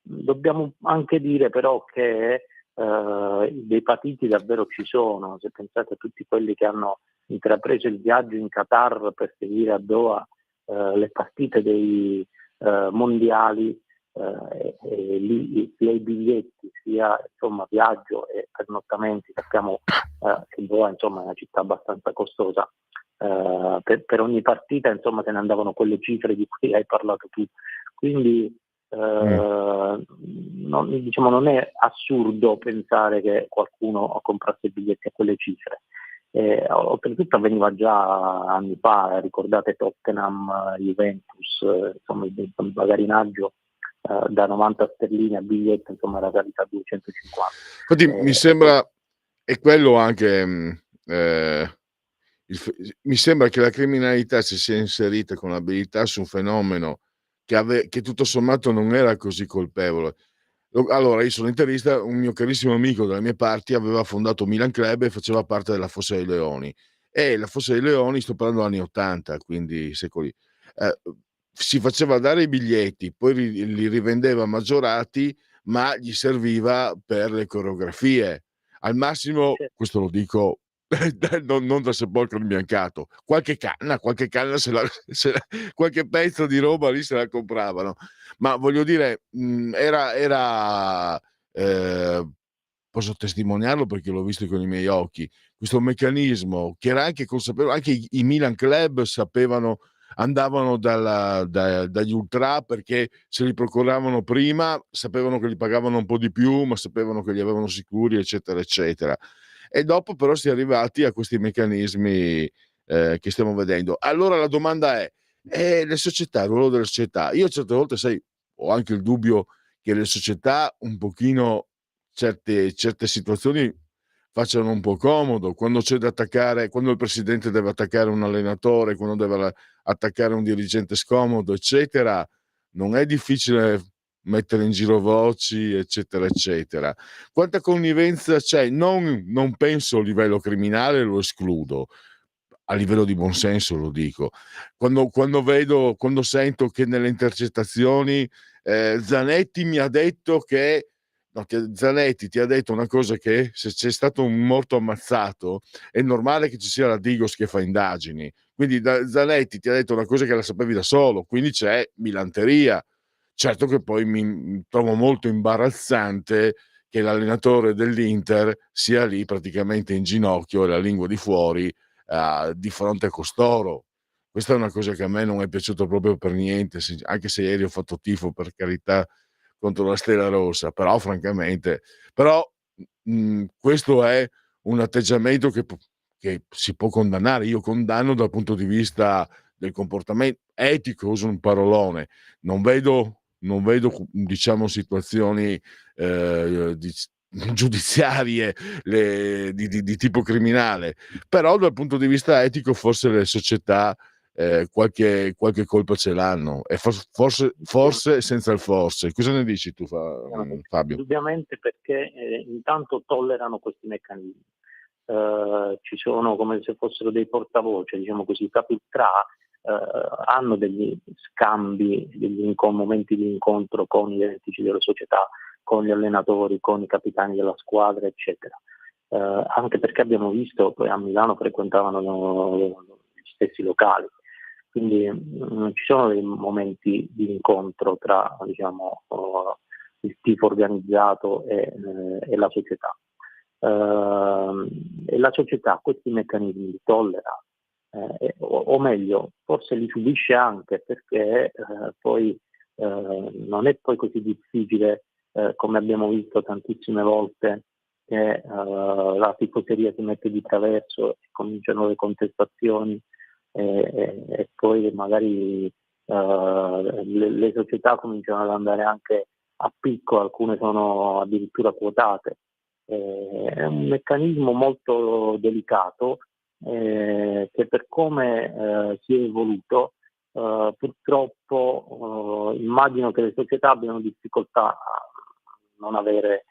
Dobbiamo anche dire però che dei patiti davvero ci sono. Se pensate a tutti quelli che hanno intrapreso il viaggio in Qatar per seguire a Doha le partite dei mondiali, e lì sia i biglietti sia insomma viaggio e pernottamenti, sappiamo che Doha insomma è una città abbastanza costosa, per ogni partita insomma se ne andavano quelle cifre di cui hai parlato tu, quindi non è assurdo pensare che qualcuno comprasse biglietti a quelle cifre. Oltretutto avveniva già anni fa, ricordate Tottenham, Juventus, insomma il bagarinaggio da 90 sterline a biglietto, insomma era salita a 250. Infatti mi sembra, e quello anche, mi sembra che la criminalità si sia inserita con abilità su un fenomeno che tutto sommato non era così colpevole. Allora, io sono interista, un mio carissimo amico delle mie parti aveva fondato Milan Club e faceva parte della Fossa dei Leoni. E la Fossa dei Leoni, sto parlando anni 80, quindi secoli. Si faceva dare i biglietti, poi li rivendeva maggiorati, ma gli serviva per le coreografie. Al massimo, questo lo dico non da sepolcro imbiancato, qualche canna qualche pezzo di roba lì se la compravano. Ma voglio dire, era posso testimoniarlo perché l'ho visto con i miei occhi, questo meccanismo che era anche consapevole, anche i Milan Club andavano dagli ultra perché se li procuravano prima, sapevano che li pagavano un po' di più, ma sapevano che li avevano sicuri, eccetera, eccetera. E dopo però si è arrivati a questi meccanismi che stiamo vedendo. Allora la domanda è le società, il ruolo delle società. Io certe volte, sai, ho anche il dubbio che le società un pochino certe situazioni facciano un po' comodo, quando c'è da attaccare, quando il presidente deve attaccare un allenatore, quando deve attaccare un dirigente scomodo, eccetera, non è difficile mettere in giro voci, eccetera, eccetera. Quanta connivenza c'è? Non penso a livello criminale, lo escludo. a livello di buonsenso lo dico. Quando sento che nelle intercettazioni, Zanetti mi ha detto che no, che Zanetti ti ha detto una cosa, che se c'è stato un morto ammazzato è normale che ci sia la Digos che fa indagini. Quindi Zanetti ti ha detto una cosa che la sapevi da solo, quindi c'è milanteria. Certo che poi mi trovo molto imbarazzante che l'allenatore dell'Inter sia lì praticamente in ginocchio e la lingua di fuori, di fronte a costoro. Questa è una cosa che a me non è piaciuto proprio per niente, anche se ieri ho fatto tifo, per carità, contro la Stella Rossa, però francamente, però questo è un atteggiamento che si può condannare. Io condanno dal punto di vista del comportamento etico, uso un parolone, non vedo diciamo situazioni giudiziarie di tipo criminale, però dal punto di vista etico forse le società qualche colpa ce l'hanno, e forse senza il forse. Cosa ne dici tu, Fabio? Indubbiamente, perché intanto tollerano questi meccanismi. Ci sono come se fossero dei portavoce, diciamo così, capiltrà, hanno degli scambi, momenti di incontro con i vertici delle società, con gli allenatori, con i capitani della squadra, eccetera. Anche perché abbiamo visto, poi a Milano frequentavano gli stessi locali, quindi ci sono dei momenti di incontro tra, diciamo, il tifo organizzato e la società. E la società questi meccanismi li tollera, o meglio, forse li subisce anche, perché poi non è poi così difficile, come abbiamo visto tantissime volte, che la tifoseria si mette di traverso e cominciano le contestazioni, e poi magari le società cominciano ad andare anche a picco, alcune sono addirittura quotate. È un meccanismo molto delicato, che per come si è evoluto, purtroppo immagino che le società abbiano difficoltà a non avere,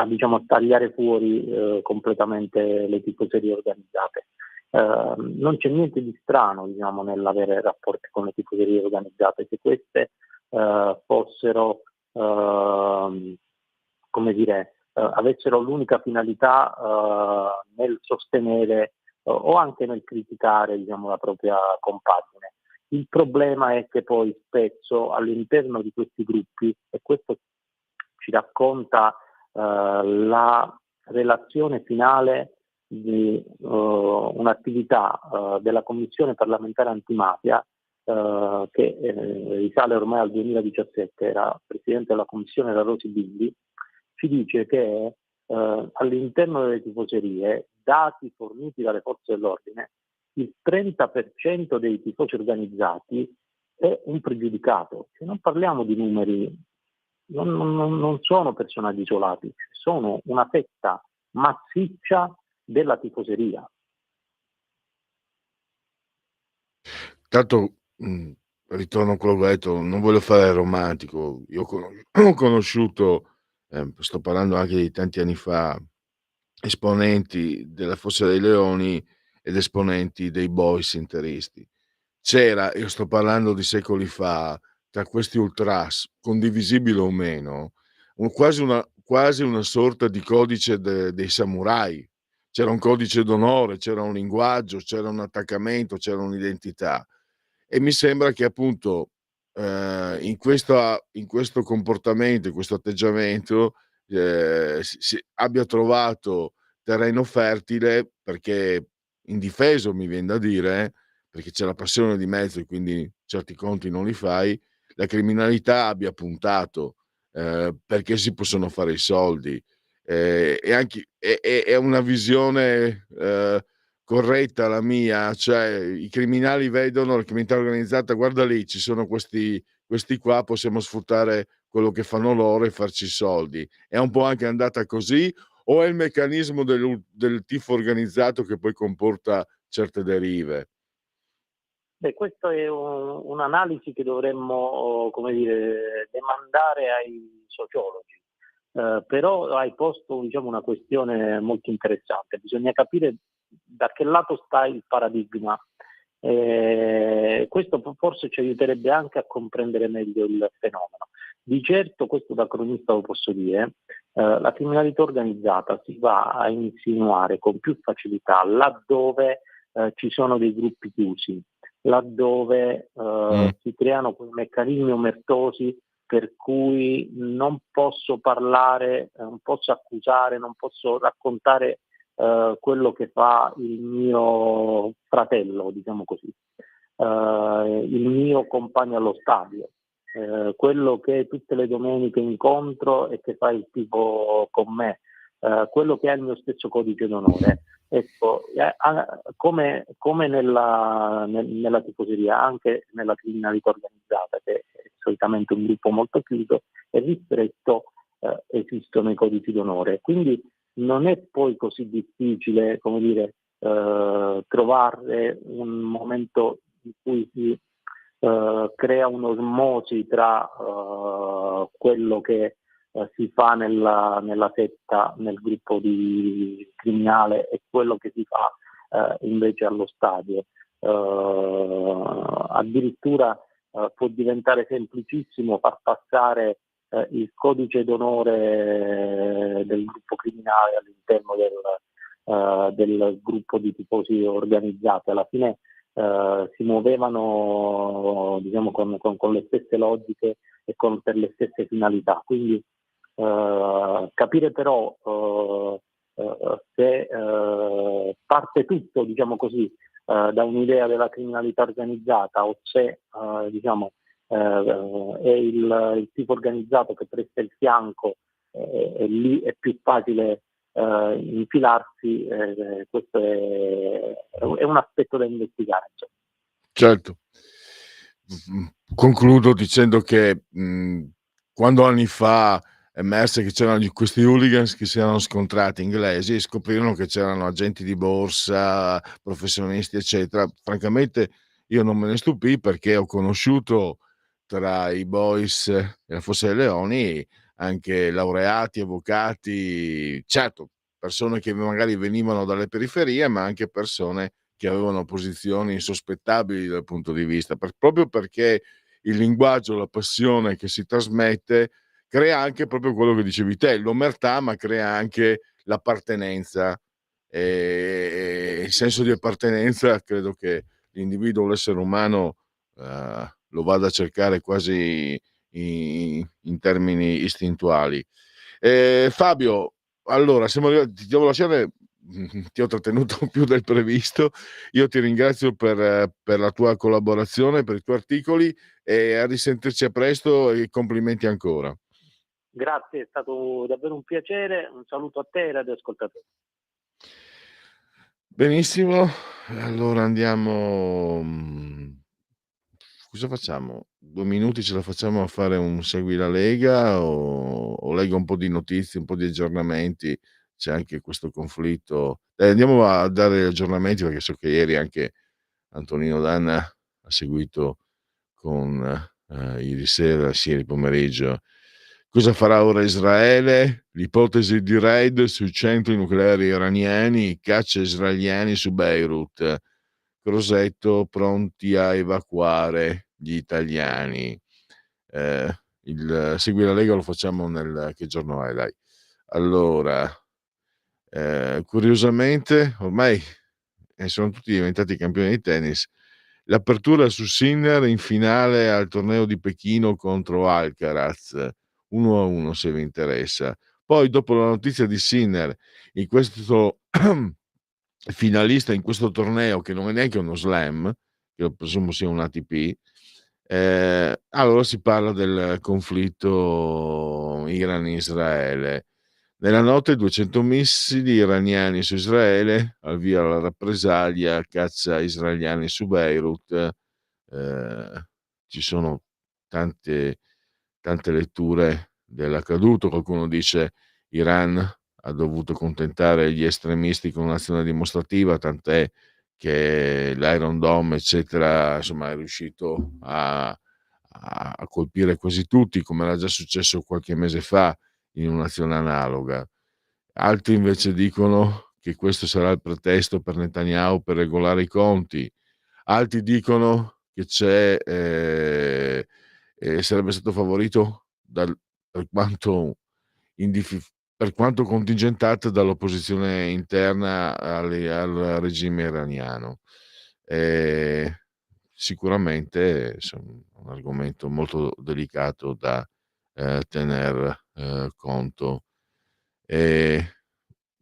diciamo, a tagliare fuori completamente le tifoserie organizzate. Non c'è niente di strano, diciamo, nell'avere rapporti con le tifoserie organizzate, se queste fossero, come dire, avessero l'unica finalità nel sostenere o anche nel criticare, diciamo, la propria compagine. Il problema è che poi spesso all'interno di questi gruppi, e questo ci racconta la relazione finale di un'attività della Commissione parlamentare antimafia, che risale ormai al 2017, era presidente della Commissione era Rosi Bindi, ci dice che all'interno delle tifoserie, dati forniti dalle forze dell'ordine, il 30% dei tifosi organizzati è un pregiudicato. Se non parliamo di numeri, non sono personaggi isolati, sono una fetta massiccia della tifoseria. Tanto ritorno a quello che ho detto, non voglio fare il romantico. Io ho conosciuto, sto parlando anche di tanti anni fa, esponenti della Fossa dei Leoni ed esponenti dei boys interisti. C'era, io sto parlando di secoli fa, tra questi ultras, condivisibile o meno, quasi una sorta di codice dei samurai. C'era un codice d'onore, c'era un linguaggio, c'era un attaccamento, c'era un'identità. E mi sembra che appunto, in questo comportamento, in questo atteggiamento, si abbia trovato terreno fertile, perché indifeso, mi vien da dire, perché c'è la passione di mezzo e quindi certi conti non li fai, la criminalità abbia puntato, perché si possono fare i soldi. E anche è una visione corretta la mia, cioè i criminali vedono la criminalità organizzata: "Guarda lì, ci sono questi qua, possiamo sfruttare quello che fanno loro e farci i soldi." È un po' anche andata così, o è il meccanismo del tifo organizzato che poi comporta certe derive? Beh, questa è un'analisi che dovremmo, come dire, demandare ai sociologi. Però hai posto, diciamo, una questione molto interessante. Bisogna capire da che lato sta il paradigma. Questo forse ci aiuterebbe anche a comprendere meglio il fenomeno. Di certo, questo da cronista lo posso dire, la criminalità organizzata si va a insinuare con più facilità laddove ci sono dei gruppi chiusi, laddove si creano quei meccanismi omertosi per cui non posso parlare, non posso accusare, non posso raccontare quello che fa il mio fratello, diciamo così, il mio compagno allo stadio, quello che tutte le domeniche incontro e che fa il tifo con me, quello che ha il mio stesso codice d'onore. Ecco, come nella tifoseria, anche nella criminalità organizzata, che è solitamente un gruppo molto chiuso e ristretto, esistono i codici d'onore. Quindi non è poi così difficile, come dire, trovare un momento in cui si crea un'osmosi tra quello che si fa nella setta, nel gruppo di criminale, e quello che si fa invece allo stadio. Addirittura può diventare semplicissimo far passare il codice d'onore del gruppo criminale all'interno del gruppo di tifosi organizzati. Alla fine si muovevano, diciamo, con le stesse logiche e per le stesse finalità. Quindi capire però se parte tutto, diciamo così, da un'idea della criminalità organizzata, o se diciamo è il tipo organizzato che presta il fianco, e lì è più facile infilarsi. Questo è un aspetto da investigare, insomma. Certo. Concludo dicendo che quando anni fa emerse che c'erano questi hooligans che si erano scontrati inglesi e scoprirono che c'erano agenti di borsa, professionisti, eccetera, francamente io non me ne stupii, perché ho conosciuto tra i boys della Fossa dei Leoni anche laureati, avvocati, certo, persone che magari venivano dalle periferie, ma anche persone che avevano posizioni insospettabili dal punto di vista, proprio perché il linguaggio, la passione che si trasmette crea anche proprio quello che dicevi te, l'omertà, ma crea anche l'appartenenza, il senso di appartenenza. Credo che l'individuo, l'essere umano, lo vada a cercare quasi in termini istintuali. Fabio, allora siamo arrivati, ti devo lasciare, ti ho trattenuto più del previsto. Io ti ringrazio per la tua collaborazione, per i tuoi articoli, e a risentirci a presto e complimenti ancora. Grazie, è stato davvero un piacere. Un saluto a te e agli ascoltatori. Benissimo, allora andiamo. Cosa facciamo? 2 minuti ce la facciamo a fare un segui la Lega, o leggo un po' di notizie, un po' di aggiornamenti? C'è anche questo conflitto. Andiamo a dare aggiornamenti, perché so che ieri anche Antonino Danna ha seguito con ieri sera, sì, ieri pomeriggio. Cosa farà ora Israele? L'ipotesi di raid sui centri nucleari iraniani, caccia israeliani su Beirut. Crosetto pronti a evacuare gli italiani. Segui la Lega lo facciamo che giorno è, dai. Allora, curiosamente ormai sono tutti diventati campioni di tennis. L'apertura su Sinner in finale al torneo di Pechino contro Alcaraz, 1-1 se vi interessa. Poi, dopo la notizia di Sinner in questo finalista in questo torneo, che non è neanche uno slam, che presumo sia un ATP, allora si parla del conflitto Iran-Israele. Nella notte 200 missili iraniani su Israele, al via la rappresaglia, caccia israeliani su Beirut. Ci sono tante letture dell'accaduto. Qualcuno dice Iran ha dovuto contentare gli estremisti con un'azione dimostrativa, tant'è che l'Iron Dome, eccetera, insomma, è riuscito a colpire quasi tutti, come era già successo qualche mese fa in un'azione analoga. Altri invece dicono che questo sarà il pretesto per Netanyahu per regolare i conti. Altri dicono che sarebbe stato favorito per quanto per quanto contingentato dall'opposizione interna al regime iraniano. Ehm, Sicuramente un argomento molto delicato da, tener, conto. Ehm,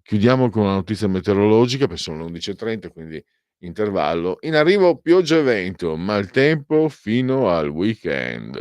Chiudiamo con una notizia meteorologica, perché sono le 11:30, quindi intervallo. In arrivo pioggia e vento, ma il tempo fino al weekend.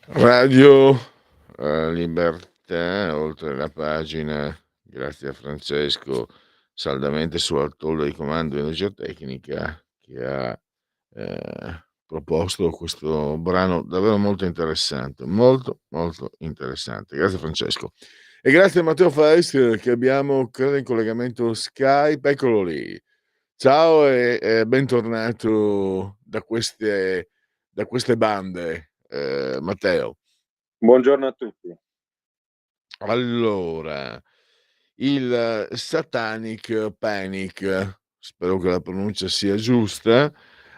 Radio, Libertà, oltre la pagina grazie a Francesco, saldamente sulla tolla di comando di energia tecnica, che ha proposto questo brano davvero molto interessante, molto, molto interessante. Grazie Francesco. E grazie a Matteo Faes che abbiamo, credo, in collegamento Skype. Eccolo lì. Ciao e bentornato da queste bande, Matteo. Buongiorno a tutti. Allora, il Satanic Panic, spero che la pronuncia sia giusta,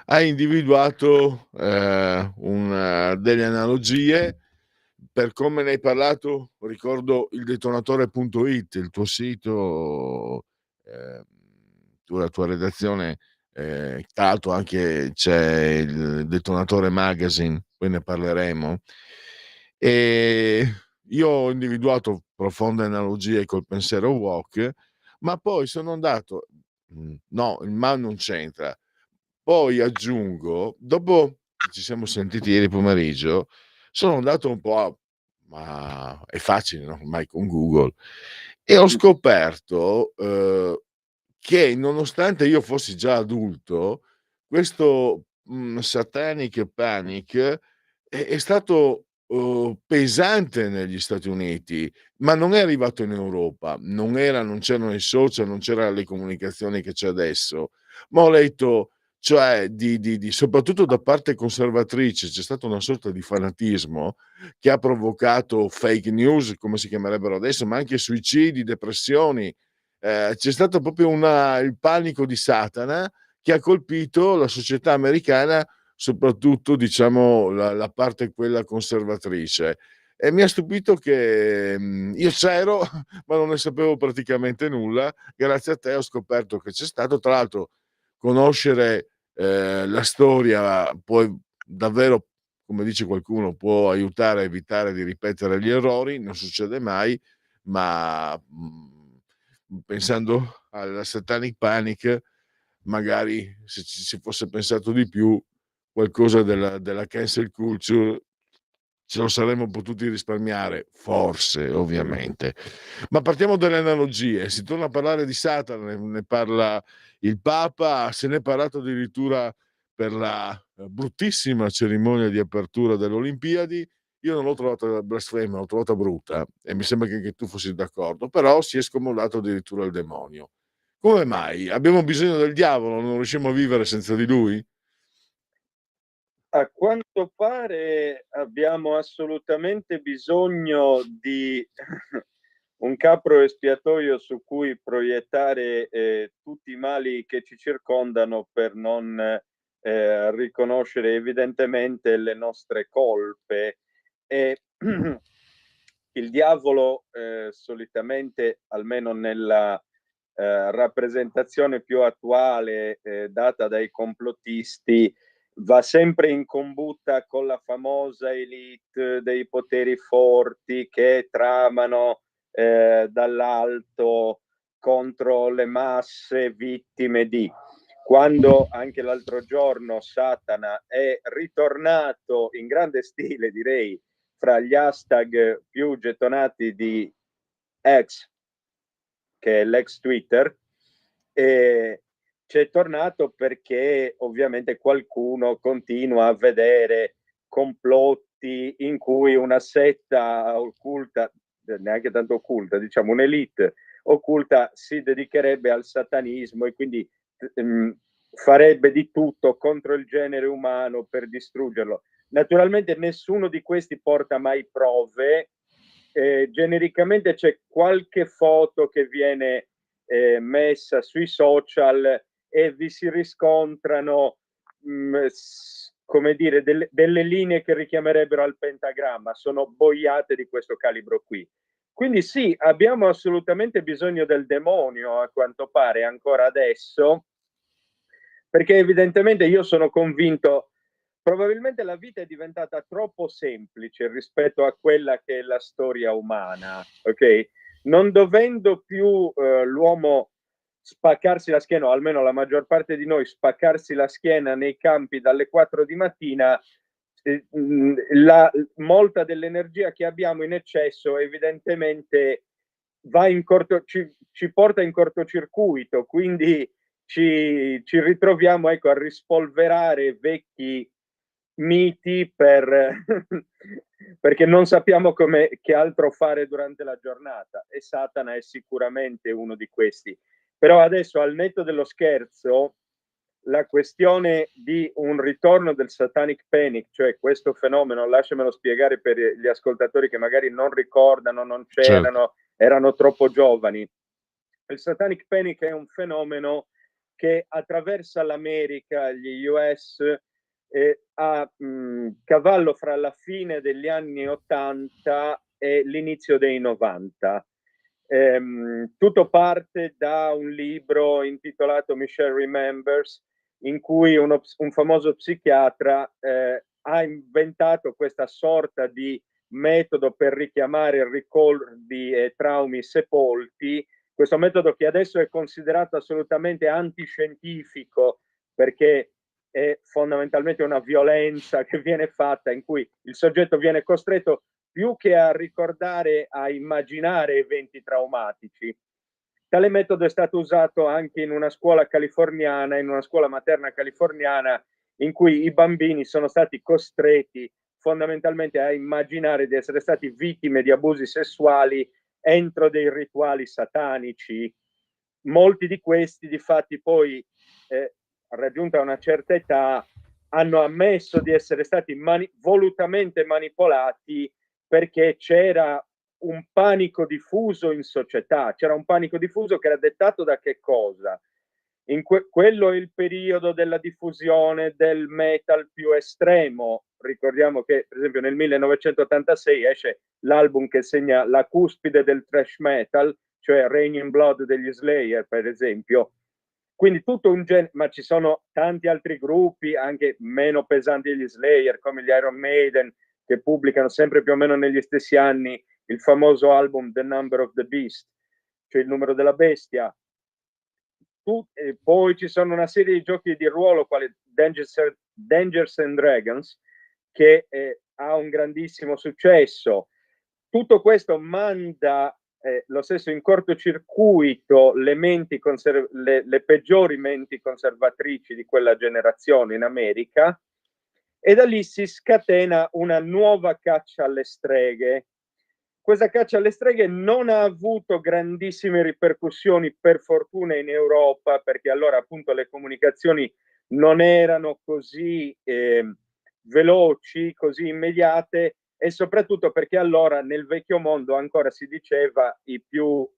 ha individuato, delle analogie. Per come ne hai parlato, ricordo il detonatore.it, il tuo sito, la tua redazione, tra l'altro anche c'è il Detonatore Magazine, poi ne parleremo. Io ho individuato profonde analogie col pensiero woke, ma poi sono andato no, il ma non c'entra. Poi aggiungo, dopo che ci siamo sentiti ieri pomeriggio, sono andato un po' ma è facile, no, ormai con Google, e ho scoperto, che nonostante io fossi già adulto, questo, Satanic Panic è stato, pesante negli Stati Uniti, ma non è arrivato in Europa, non c'erano i social, non c'era le comunicazioni che c'è adesso, ma ho letto, cioè di soprattutto da parte conservatrice, c'è stata una sorta di fanatismo che ha provocato fake news, come si chiamerebbero adesso, ma anche suicidi, depressioni. C'è stato proprio il panico di Satana che ha colpito la società americana, soprattutto diciamo la parte quella conservatrice. E mi ha stupito che, io c'ero, ma non ne sapevo praticamente nulla. Grazie a te ho scoperto che c'è stato. Tra l'altro conoscere, la storia può davvero, come dice qualcuno, può aiutare a evitare di ripetere gli errori, non succede mai, ma, pensando alla Satanic Panic, magari se ci si fosse pensato di più, qualcosa della cancel culture ce lo saremmo potuti risparmiare, forse, ovviamente. Ma partiamo dalle analogie. Si torna a parlare di Satana, ne parla il Papa, se n'è parlato addirittura per la, bruttissima cerimonia di apertura delle Olimpiadi. Io non l'ho trovata blasfema, l'ho trovata brutta e mi sembra che anche tu fossi d'accordo, però si è scomodato addirittura il demonio. Come mai? Abbiamo bisogno del diavolo, non riusciamo a vivere senza di lui? A quanto pare abbiamo assolutamente bisogno di un capro espiatorio su cui proiettare tutti i mali che ci circondano per non riconoscere evidentemente le nostre colpe. E il diavolo solitamente, almeno nella rappresentazione più attuale data dai complottisti, va sempre in combutta con la famosa elite dei poteri forti che tramano dall'alto contro le masse vittime di. Quando anche l'altro giorno Satana è ritornato in grande stile, direi, fra gli hashtag più gettonati di X, che è l'ex Twitter, e c'è tornato perché ovviamente qualcuno continua a vedere complotti in cui una setta occulta, neanche tanto occulta, diciamo un'elite occulta, si dedicherebbe al satanismo e quindi farebbe di tutto contro il genere umano per distruggerlo. Naturalmente nessuno di questi porta mai prove, genericamente c'è qualche foto che viene messa sui social e vi si riscontrano come dire delle linee che richiamerebbero al pentagramma, sono boiate di questo calibro qui. Quindi sì, abbiamo assolutamente bisogno del demonio, a quanto pare ancora adesso, perché evidentemente io sono convinto, probabilmente la vita è diventata troppo semplice rispetto a quella che è la storia umana, ok? Non dovendo più l'uomo spaccarsi la schiena, o almeno la maggior parte di noi spaccarsi la schiena nei campi dalle 4 di mattina, molta dell'energia che abbiamo in eccesso evidentemente ci porta in cortocircuito, quindi ci ritroviamo, ecco, a rispolverare vecchi miti perché non sappiamo che altro fare durante la giornata, e Satana è sicuramente uno di questi. Però adesso, al netto dello scherzo, la questione di un ritorno del Satanic Panic, cioè questo fenomeno, lasciamelo spiegare per gli ascoltatori che magari non ricordano, non c'erano, erano troppo giovani. Il Satanic Panic è un fenomeno che attraversa l'America, gli US, a cavallo fra la fine degli anni 80 e l'inizio dei 90. Tutto parte da un libro intitolato Michelle Remembers, in cui un famoso psichiatra ha inventato questa sorta di metodo per richiamare ricordi e traumi sepolti. Questo metodo, che adesso è considerato assolutamente antiscientifico, perché è fondamentalmente una violenza che viene fatta, in cui il soggetto viene costretto più che a ricordare, a immaginare eventi traumatici. Tale metodo è stato usato anche in una scuola californiana, in una scuola materna californiana, in cui i bambini sono stati costretti fondamentalmente a immaginare di essere stati vittime di abusi sessuali entro dei rituali satanici. Molti di questi, difatti, poi, raggiunta una certa età, hanno ammesso di essere stati volutamente manipolati, perché c'era un panico diffuso in società, c'era un panico diffuso che era dettato da che cosa? Quello è il periodo della diffusione del metal più estremo. Ricordiamo che, per esempio, nel 1986 esce l'album che segna la cuspide del thrash metal, cioè Raining Blood degli Slayer, per esempio. Quindi tutto un genere, ma ci sono tanti altri gruppi, anche meno pesanti degli Slayer, come gli Iron Maiden, che pubblicano sempre più o meno negli stessi anni il famoso album The Number of the Beast, cioè il numero della bestia. Poi ci sono una serie di giochi di ruolo, quali Dungeons and Dragons, che ha un grandissimo successo. Tutto questo manda lo stesso in cortocircuito le peggiori menti conservatrici di quella generazione in America, e da lì si scatena una nuova caccia alle streghe. Questa caccia alle streghe non ha avuto grandissime ripercussioni, per fortuna, in Europa, perché allora appunto le comunicazioni non erano così veloci, così immediate, e soprattutto perché allora nel vecchio mondo ancora si diceva, i più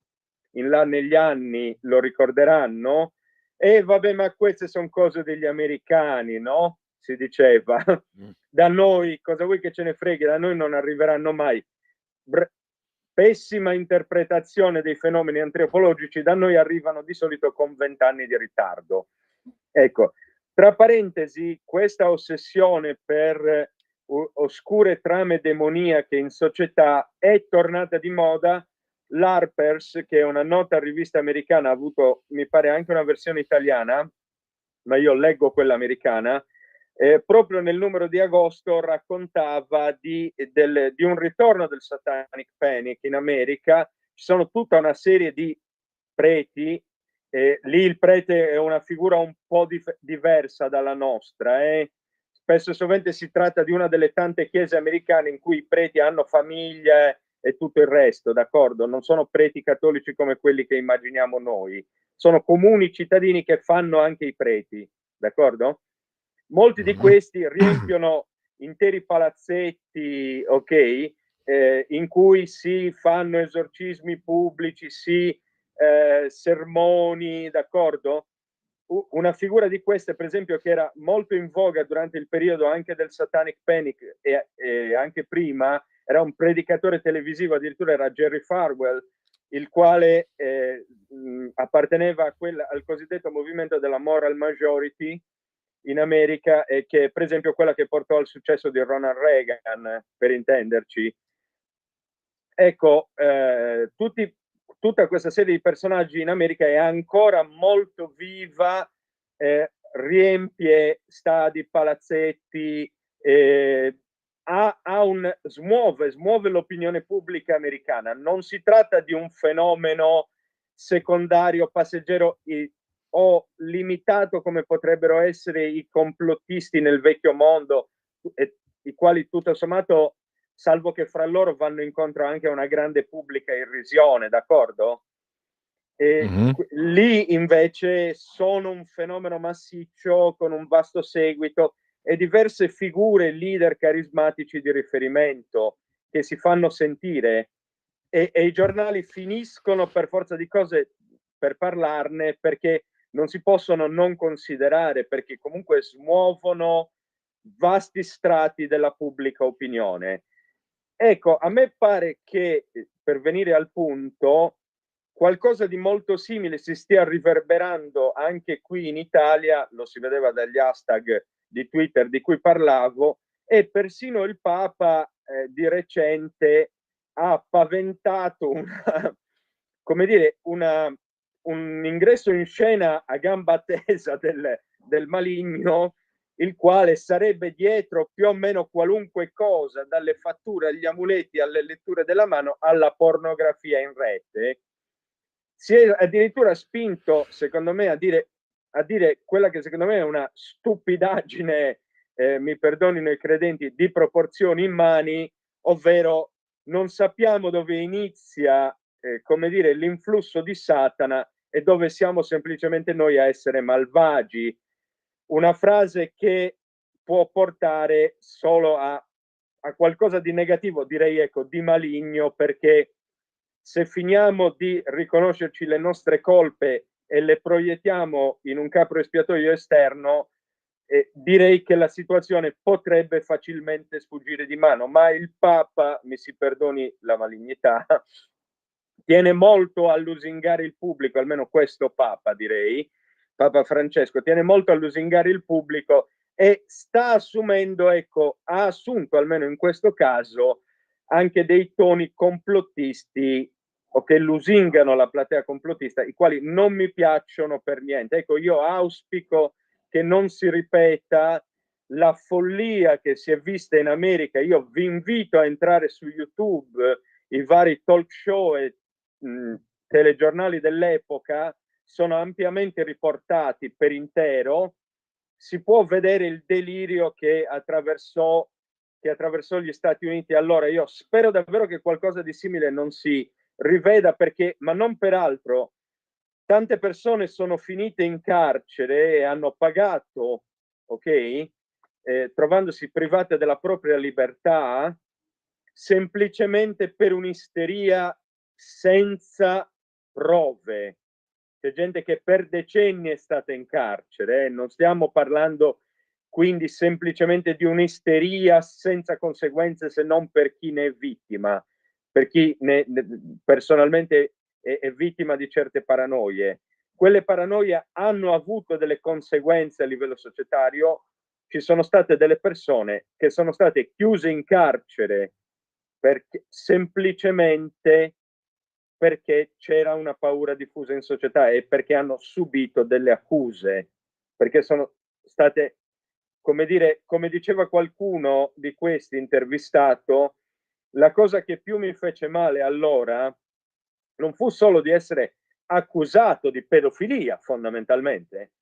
in là negli anni lo ricorderanno, e vabbè, ma queste sono cose degli americani, no? Si diceva. Da noi, cosa vuoi che ce ne freghi, da noi non arriveranno mai. Pessima interpretazione dei fenomeni antropologici, da noi arrivano di solito con 20 anni di ritardo. Ecco, tra parentesi, questa ossessione per oscure trame demoniache in società è tornata di moda. L'Harper's, che è una nota rivista americana, ha avuto, mi pare, anche una versione italiana, ma io leggo quella americana. Proprio nel numero di agosto raccontava di un ritorno del Satanic Panic in America. Ci sono tutta una serie di preti, lì il prete è una figura un po' diversa dalla nostra. Spesso e sovente si tratta di una delle tante chiese americane in cui i preti hanno famiglie e tutto il resto, d'accordo? Non sono preti cattolici come quelli che immaginiamo noi, sono comuni cittadini che fanno anche i preti, d'accordo? Molti di questi riempiono interi palazzetti, ok, in cui si fanno esorcismi pubblici, sermoni, d'accordo? Una figura di queste, per esempio, che era molto in voga durante il periodo anche del Satanic Panic e anche prima, era un predicatore televisivo, addirittura era Jerry Falwell, il quale apparteneva al cosiddetto movimento della moral majority in America, e che per esempio quella che portò al successo di Ronald Reagan, per intenderci. Ecco, tutta questa serie di personaggi in America è ancora molto viva, riempie stadi, palazzetti, smuove l'opinione pubblica americana. Non si tratta di un fenomeno secondario, passeggero o limitato come potrebbero essere i complottisti nel vecchio mondo, i quali tutto sommato, salvo che fra loro vanno incontro anche a una grande pubblica irrisione, d'accordo? Lì invece sono un fenomeno massiccio con un vasto seguito e diverse figure, leader carismatici di riferimento che si fanno sentire e i giornali finiscono per forza di cose per parlarne, perché non si possono non considerare, perché comunque smuovono vasti strati della pubblica opinione. Ecco, a me pare che, per venire al punto, qualcosa di molto simile si stia riverberando anche qui in Italia, lo si vedeva dagli hashtag di Twitter di cui parlavo, e persino il Papa di recente ha paventato come dire, un ingresso in scena a gamba tesa del maligno, il quale sarebbe dietro più o meno qualunque cosa, dalle fatture agli amuleti alle letture della mano alla pornografia in rete. Si è addirittura spinto, secondo me, a dire quella che secondo me è una stupidaggine, mi perdonino i credenti, di proporzioni immani, ovvero non sappiamo dove inizia, come dire, l'influsso di Satana e dove siamo semplicemente noi a essere malvagi. Una frase che può portare solo a qualcosa di negativo, direi, ecco, di maligno, perché se finiamo di riconoscerci le nostre colpe e le proiettiamo in un capro espiatorio esterno, direi che la situazione potrebbe facilmente sfuggire di mano, ma il Papa, mi si perdoni la malignità, tiene molto a lusingare il pubblico, almeno questo Papa, direi, Papa Francesco, tiene molto a lusingare il pubblico e sta assumendo, ecco, ha assunto almeno in questo caso anche dei toni complottisti o che lusingano la platea complottista, i quali non mi piacciono per niente. Ecco, io auspico che non si ripeta la follia che si è vista in America. Io vi invito a entrare su YouTube, i vari talk show e telegiornali dell'epoca sono ampiamente riportati per intero. Si può vedere il delirio che attraversò gli Stati Uniti. Allora io spero davvero che qualcosa di simile non si riveda, perché, ma non per altro, tante persone sono finite in carcere e hanno pagato, ok, trovandosi private della propria libertà semplicemente per un'isteria senza prove. C'è gente che per decenni è stata in carcere, non stiamo parlando quindi semplicemente di un'isteria senza conseguenze, se non per chi ne è vittima, per chi personalmente è vittima di certe paranoie. Quelle paranoie hanno avuto delle conseguenze a livello societario. Ci sono state delle persone che sono state chiuse in carcere perché semplicemente perché c'era una paura diffusa in società e perché hanno subito delle accuse, perché sono state, come dire, come diceva qualcuno di questi intervistato, la cosa che più mi fece male allora non fu solo di essere accusato di pedofilia, fondamentalmente,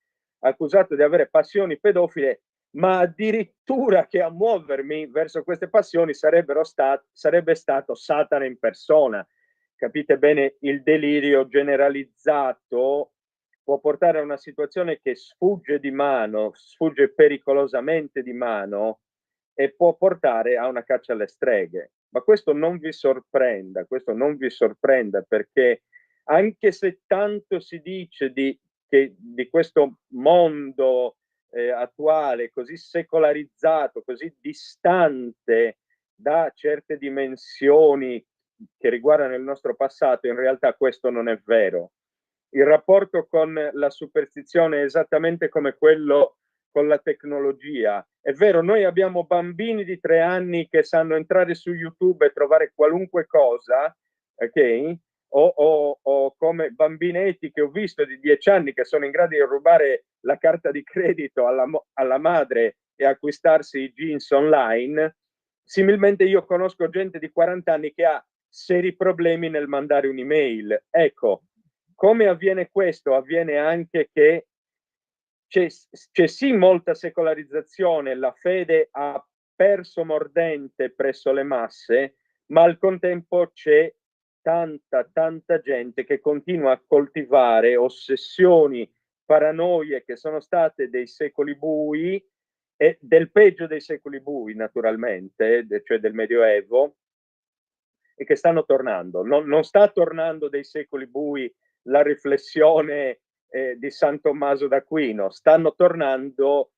accusato di avere passioni pedofile, ma addirittura che a muovermi verso queste passioni sarebbe stato Satana in persona. Capite bene, il delirio generalizzato può portare a una situazione che sfugge di mano, sfugge pericolosamente di mano e può portare a una caccia alle streghe. Ma questo non vi sorprenda, perché anche se tanto si dice di questo mondo attuale, così secolarizzato, così distante da certe dimensioni che riguardano il nostro passato, in realtà questo non è vero. Il rapporto con la superstizione è esattamente come quello con la tecnologia. È vero, noi abbiamo bambini di 3 anni che sanno entrare su YouTube e trovare qualunque cosa, ok? O come bambinetti che ho visto di 10 anni che sono in grado di rubare la carta di credito alla madre e acquistarsi i jeans online. similmente io conosco gente di 40 anni che ha seri problemi nel mandare un'email. Ecco, come avviene questo? Avviene anche che c'è sì molta secolarizzazione, la fede ha perso mordente presso le masse, ma al contempo c'è tanta gente che continua a coltivare ossessioni, paranoie che sono state dei secoli bui e del peggio dei secoli bui naturalmente, cioè del Medioevo, e che stanno tornando. Non sta tornando dei secoli bui la riflessione di San Tommaso d'Aquino, stanno tornando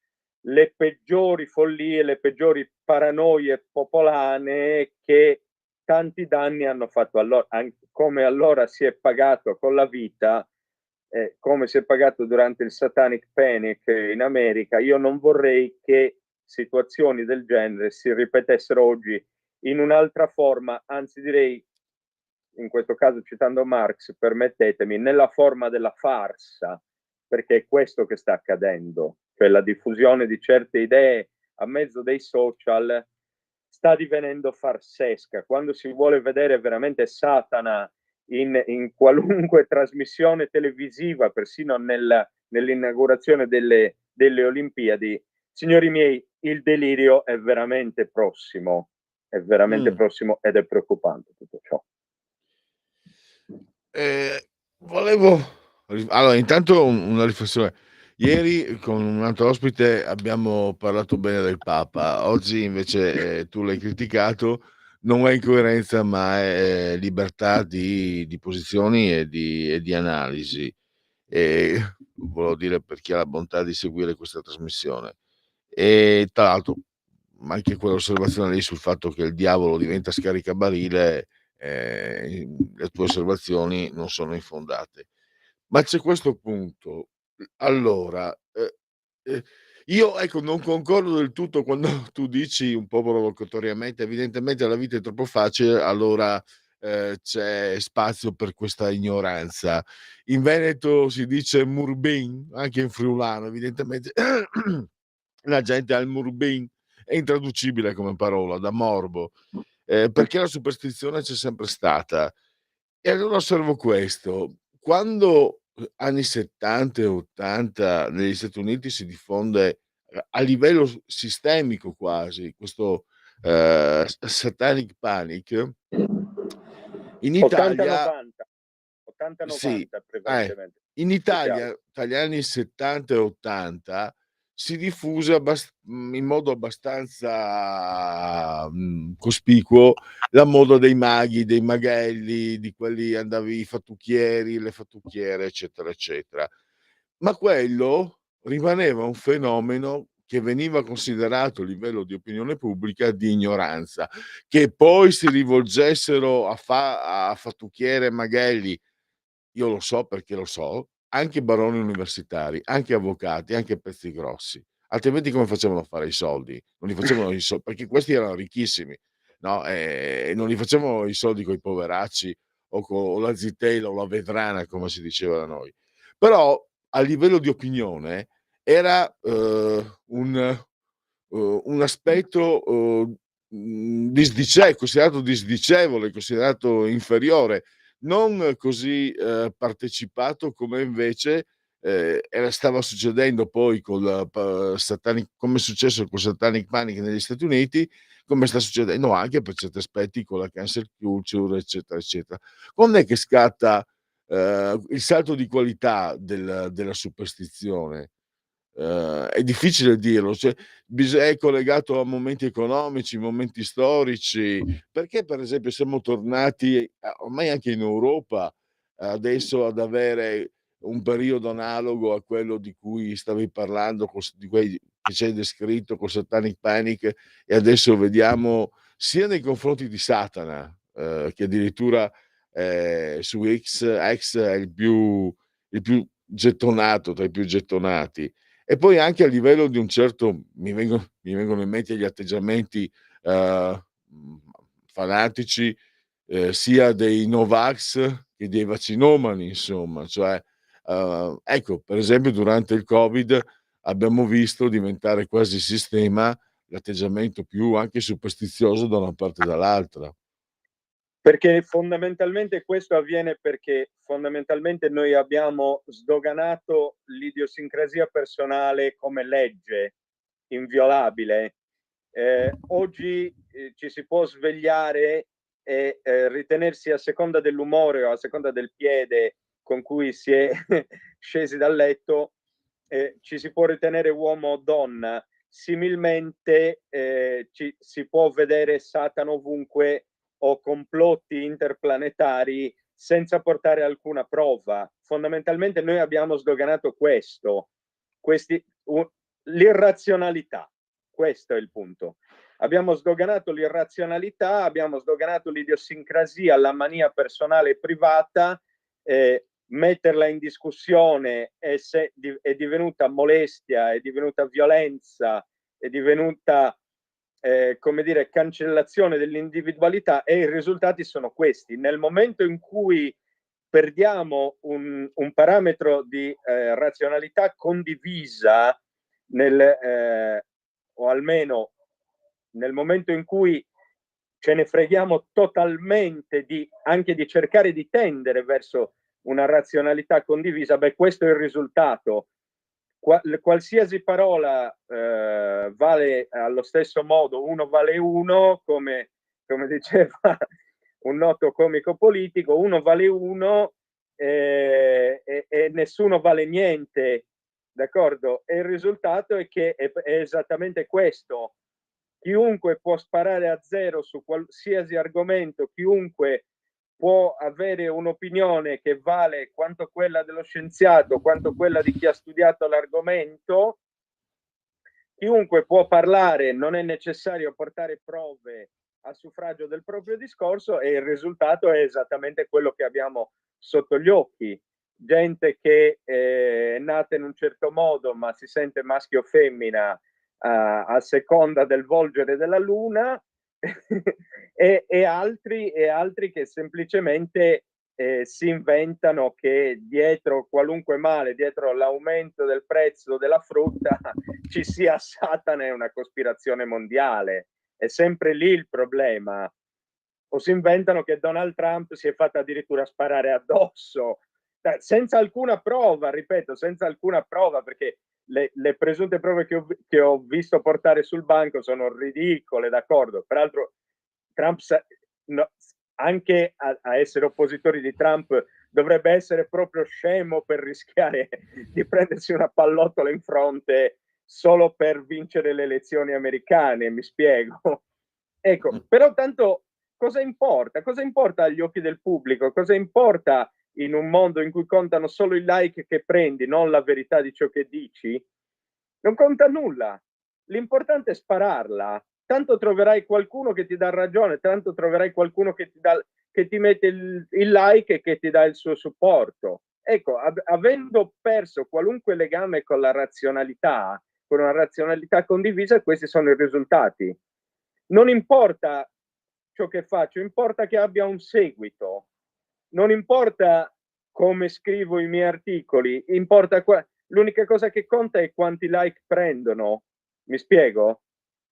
le peggiori follie, le peggiori paranoie popolane che tanti danni hanno fatto. Allora, come allora si è pagato con la vita, come si è pagato durante il Satanic Panic in America, io non vorrei che situazioni del genere si ripetessero oggi in un'altra forma, anzi direi, in questo caso citando Marx, permettetemi, nella forma della farsa, perché è questo che sta accadendo, cioè la diffusione di certe idee a mezzo dei social sta divenendo farsesca. Quando si vuole vedere veramente Satana in qualunque trasmissione televisiva, persino nell'inaugurazione delle Olimpiadi, signori miei, il delirio è veramente prossimo ed è preoccupante tutto ciò. Volevo allora intanto una riflessione. Ieri con un altro ospite abbiamo parlato bene del Papa, oggi invece, tu l'hai criticato, non è incoerenza ma è libertà di posizioni e di analisi. Volevo dire per chi ha la bontà di seguire questa trasmissione. E tra l'altro anche quell'osservazione lì sul fatto che il diavolo diventa scaricabarile, le tue osservazioni non sono infondate. Ma c'è questo punto. Allora, io ecco non concordo del tutto quando tu dici un po' provocatoriamente: "Evidentemente la vita è troppo facile, allora, c'è spazio per questa ignoranza." In Veneto si dice murbin, anche in friulano evidentemente la gente ha il murbin, è intraducibile come parola, da morbo, perché la superstizione c'è sempre stata. E allora osservo questo: quando, anni '70 e '80 negli Stati Uniti si diffonde, a livello sistemico quasi, questo, satanic panic, in Italia 80-90, sì, 80-90 prevalentemente. in Più chiaro. Italia tra gli anni '70 e '80 si diffuse in modo abbastanza, cospicuo la moda dei maghi, dei maghelli, di quelli andavi i fattucchieri, le fattucchiere, eccetera, eccetera. Ma quello rimaneva un fenomeno che veniva considerato a livello di opinione pubblica di ignoranza. Che poi si rivolgessero a fattucchiere e maghelli, io lo so perché lo so, anche baroni universitari, anche avvocati, anche pezzi grossi. Altrimenti come facevano a fare i soldi? Non li facevano perché questi erano ricchissimi, no, non li facevano i soldi coi poveracci o la zitella o la vetrana come si diceva da noi. Però a livello di opinione era, un aspetto, considerato disdicevole, considerato inferiore, non così, partecipato come invece, stava succedendo poi col Satanic, come è successo col Satanic Panic negli Stati Uniti, come sta succedendo anche per certi aspetti con la cancel culture, eccetera, eccetera. Quand'è che scatta, il salto di qualità della superstizione? È difficile dirlo, cioè è collegato a momenti economici, momenti storici. Perché per esempio siamo tornati, ormai anche in Europa, adesso ad avere un periodo analogo a quello di cui stavi parlando, di quei che ci hai descritto col Satanic Panic, e adesso vediamo sia nei confronti di Satana, che addirittura, su X è il più gettonato tra i più gettonati. E poi anche a livello di un certo, mi vengono in mente gli atteggiamenti, fanatici, sia dei Novax che dei vaccinomani insomma, cioè, ecco per esempio durante il Covid abbiamo visto diventare quasi sistema l'atteggiamento più anche superstizioso da una parte e dall'altra. Perché fondamentalmente questo avviene perché fondamentalmente noi abbiamo sdoganato l'idiosincrasia personale come legge inviolabile. Oggi ci si può svegliare e ritenersi, a seconda dell'umore o a seconda del piede con cui si è scesi dal letto, ci si può ritenere uomo o donna. Similmente si può vedere Satana ovunque o complotti interplanetari senza portare alcuna prova. Fondamentalmente noi abbiamo sdoganato l'irrazionalità. Questo è il punto. Abbiamo sdoganato l'irrazionalità, abbiamo sdoganato l'idiosincrasia, la mania personale e privata. Metterla in discussione è divenuta molestia, è divenuta violenza, è divenuta come dire, cancellazione dell'individualità, e i risultati sono questi. Nel momento in cui perdiamo un parametro di razionalità condivisa, o almeno nel momento in cui ce ne freghiamo totalmente anche di cercare di tendere verso una razionalità condivisa, beh, questo è il risultato. Qualsiasi parola vale allo stesso modo, uno vale uno, come diceva un noto comico politico, uno vale uno e nessuno vale niente, d'accordo? E il risultato è che è esattamente questo. Chiunque può sparare a zero su qualsiasi argomento, chiunque può avere un'opinione che vale quanto quella dello scienziato, quanto quella di chi ha studiato l'argomento. Chiunque può parlare, non è necessario portare prove a suffragio del proprio discorso, e il risultato è esattamente quello che abbiamo sotto gli occhi. Gente che è nata in un certo modo ma si sente maschio o femmina a seconda del volgere della luna e altri che semplicemente si inventano che dietro qualunque male, dietro l'aumento del prezzo della frutta, ci sia Satana e una cospirazione mondiale. È sempre lì il problema. O si inventano che Donald Trump si è fatto addirittura sparare addosso, senza alcuna prova, ripeto, senza alcuna prova, perché le presunte prove che ho visto portare sul banco sono ridicole, d'accordo? Peraltro Trump, anche a essere oppositori di Trump, dovrebbe essere proprio scemo per rischiare di prendersi una pallottola in fronte solo per vincere le elezioni americane, mi spiego. Ecco, però tanto cosa importa? Cosa importa agli occhi del pubblico? Cosa importa in un mondo in cui contano solo i like che prendi, non la verità di ciò che dici? Non conta nulla. L'importante è spararla. Tanto troverai qualcuno che ti dà ragione, tanto troverai qualcuno che ti mette il like e che ti dà il suo supporto. Ecco, avendo perso qualunque legame con la razionalità, con una razionalità condivisa, questi sono i risultati. Non importa ciò che faccio, importa che abbia un seguito. Non importa come scrivo i miei articoli, importa l'unica cosa che conta è quanti like prendono. Mi spiego?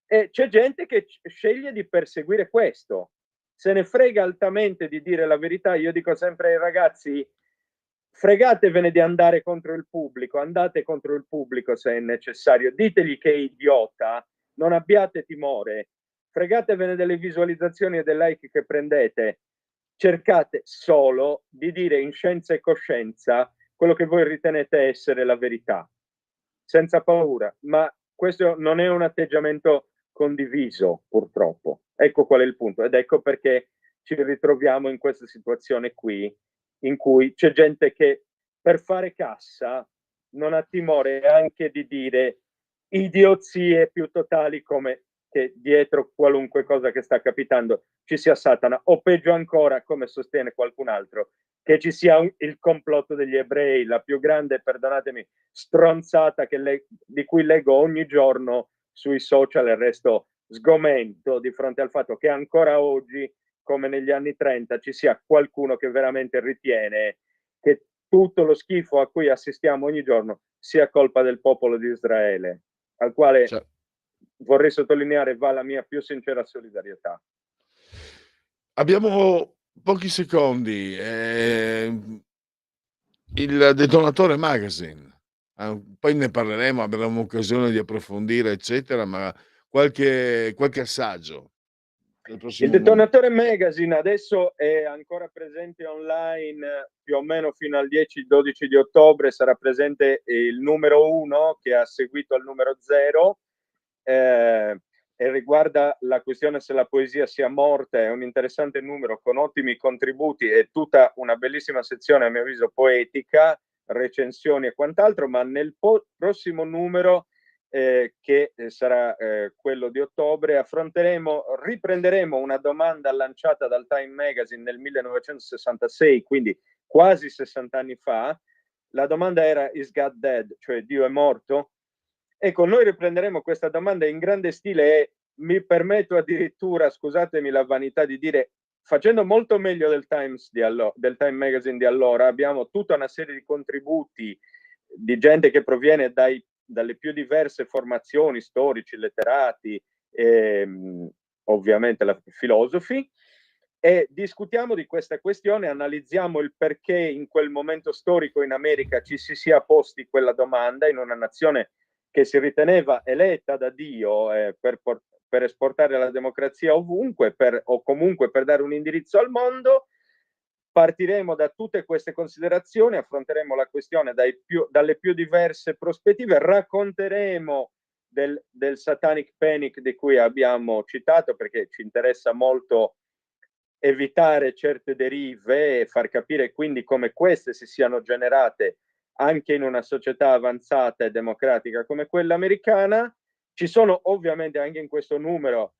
E c'è gente che sceglie di perseguire questo. Se ne frega altamente di dire la verità. Io dico sempre ai ragazzi: fregatevene di andare contro il pubblico, andate contro il pubblico se è necessario, ditegli che è idiota, non abbiate timore, fregatevene delle visualizzazioni e dei like che prendete, cercate solo di dire in scienza e coscienza quello che voi ritenete essere la verità, senza paura, ma questo non è un atteggiamento condiviso, purtroppo. Ecco qual è il punto, ed ecco perché ci ritroviamo in questa situazione qui, in cui c'è gente che per fare cassa non ha timore anche di dire idiozie più totali, come che dietro qualunque cosa che sta capitando ci sia Satana, o peggio ancora, come sostiene qualcun altro, che ci sia il complotto degli ebrei, la più grande, perdonatemi, stronzata di cui leggo ogni giorno sui social, e resto sgomento di fronte al fatto che ancora oggi, come negli anni 30, ci sia qualcuno che veramente ritiene che tutto lo schifo a cui assistiamo ogni giorno sia colpa del popolo di Israele, al quale vorrei sottolineare, va la mia più sincera solidarietà. Abbiamo pochi secondi. Il Detonatore Magazine. Poi ne parleremo, avremo occasione di approfondire, eccetera, ma qualche assaggio del Il prossimo numero. Detonatore Magazine adesso è ancora presente online più o meno fino al 10-12 di ottobre, sarà presente il numero 1 che ha seguito al numero 0 e riguarda la questione se la poesia sia morta. È un interessante numero con ottimi contributi e tutta una bellissima sezione, a mio avviso, poetica, recensioni e quant'altro, ma nel prossimo numero che sarà quello di ottobre, riprenderemo una domanda lanciata dal Time Magazine nel 1966, quindi quasi 60 anni fa. La domanda era "Is God dead?", cioè Dio è morto? Ecco, noi riprenderemo questa domanda in grande stile e mi permetto addirittura, scusatemi la vanità di dire, facendo molto meglio del del Time Magazine di allora, abbiamo tutta una serie di contributi di gente che proviene dalle più diverse formazioni, storici, letterati, ovviamente filosofi, e discutiamo di questa questione, analizziamo il perché in quel momento storico in America ci si sia posti quella domanda in una nazione che si riteneva eletta da Dio per esportare la democrazia ovunque o comunque per dare un indirizzo al mondo. Partiremo da tutte queste considerazioni, affronteremo la questione dalle più diverse prospettive, racconteremo del Satanic Panic di cui abbiamo citato, perché ci interessa molto evitare certe derive e far capire quindi come queste si siano generate anche in una società avanzata e democratica come quella americana. Ci sono ovviamente anche in questo numero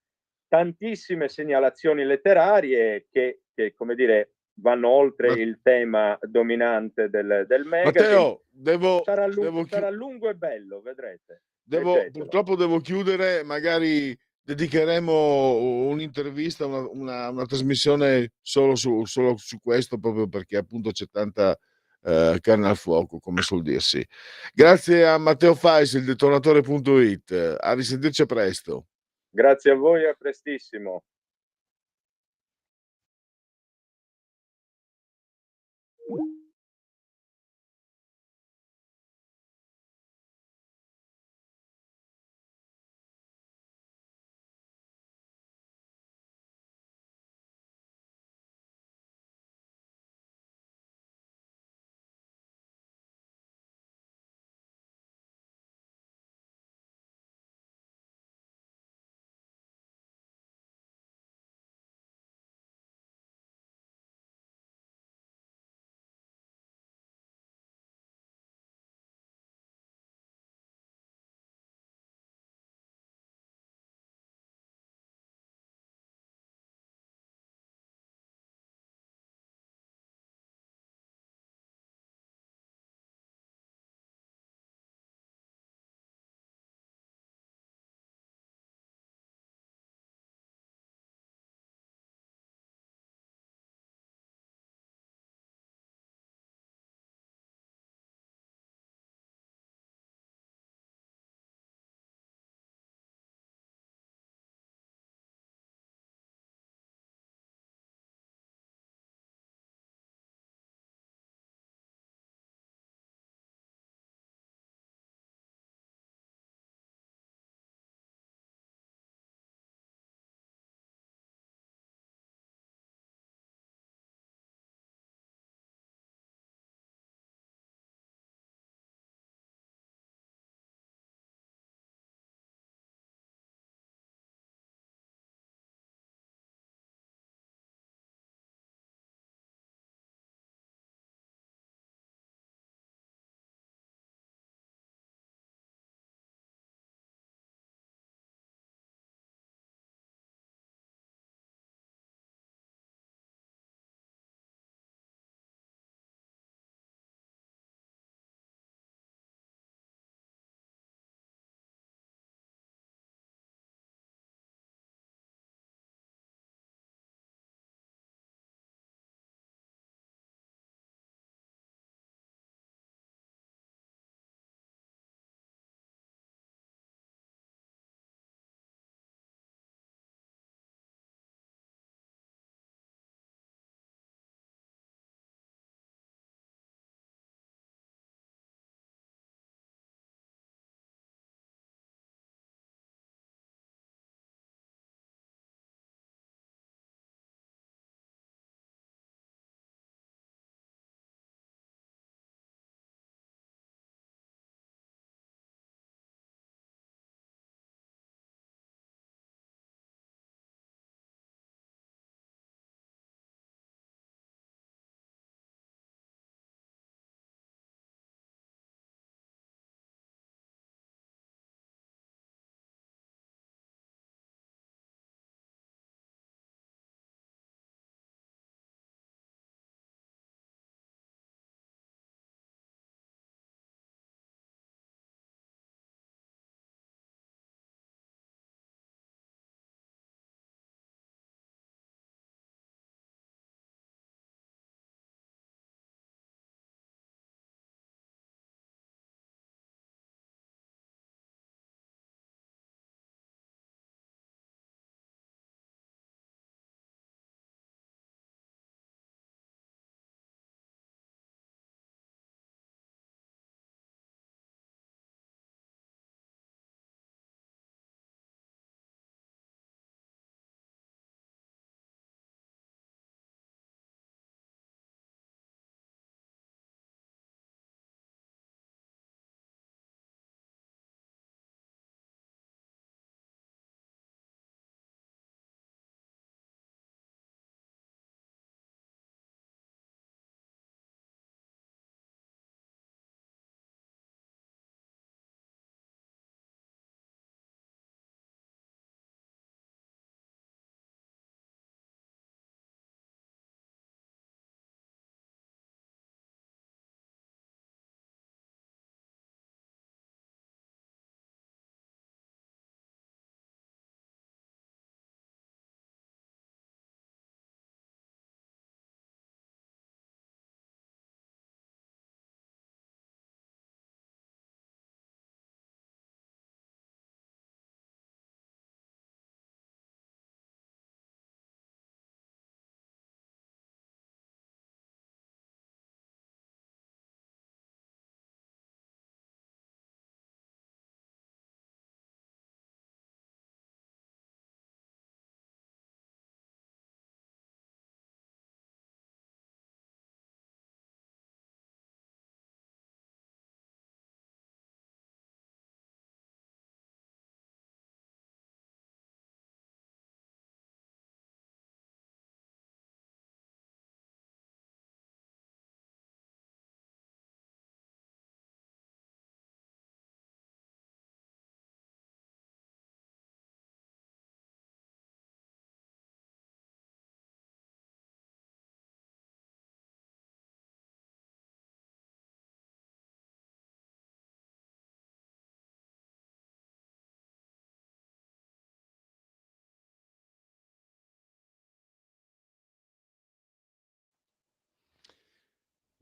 tantissime segnalazioni letterarie che come dire, vanno oltre il tema dominante del magazine. Matteo, Sarà lungo e bello, vedrete. Leggetelo. purtroppo devo chiudere, magari dedicheremo un'intervista, una trasmissione solo su questo, proprio perché appunto c'è tanta carne al fuoco, come suol dirsi. Grazie a Matteo Fais, il detonatore.it. A risentirci presto. Grazie a voi, a prestissimo.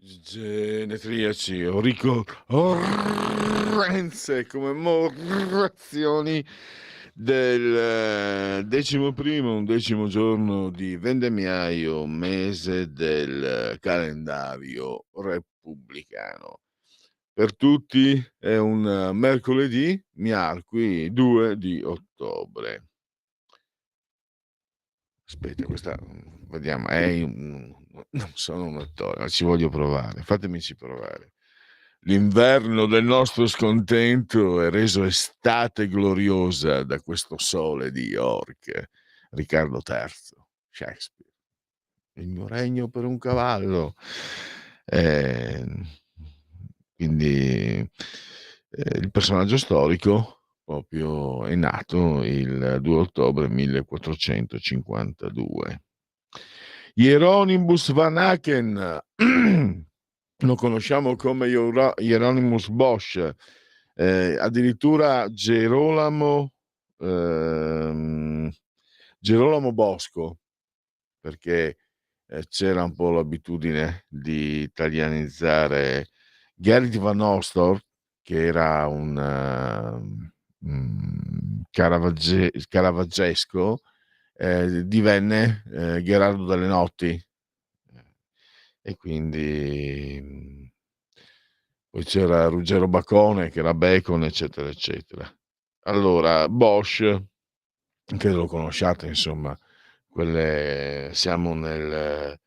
genetriaci o ricorrenze, commemorazioni del 11° undecimo giorno di vendemmiaio, mese del calendario repubblicano. Per tutti è un mercoledì, miarqui 2 di ottobre. Aspetta, questa vediamo, non sono un attore, ma ci voglio provare, fatemici provare. L'inverno del nostro scontento è reso estate gloriosa da questo sole di York. Riccardo III, Shakespeare. Il mio regno per un cavallo. Quindi il personaggio storico proprio è nato il 2 ottobre 1452. Hieronymus van Aken, lo conosciamo come Hieronymus Bosch, addirittura Gerolamo Bosco, perché c'era un po' l'abitudine di italianizzare Gerrit van Ostorp, che era un caravaggesco, divenne Gherardo delle Notti, e quindi poi c'era Ruggero Bacone che era Bacon, eccetera eccetera. Allora Bosch, credo lo conosciate, insomma, siamo nel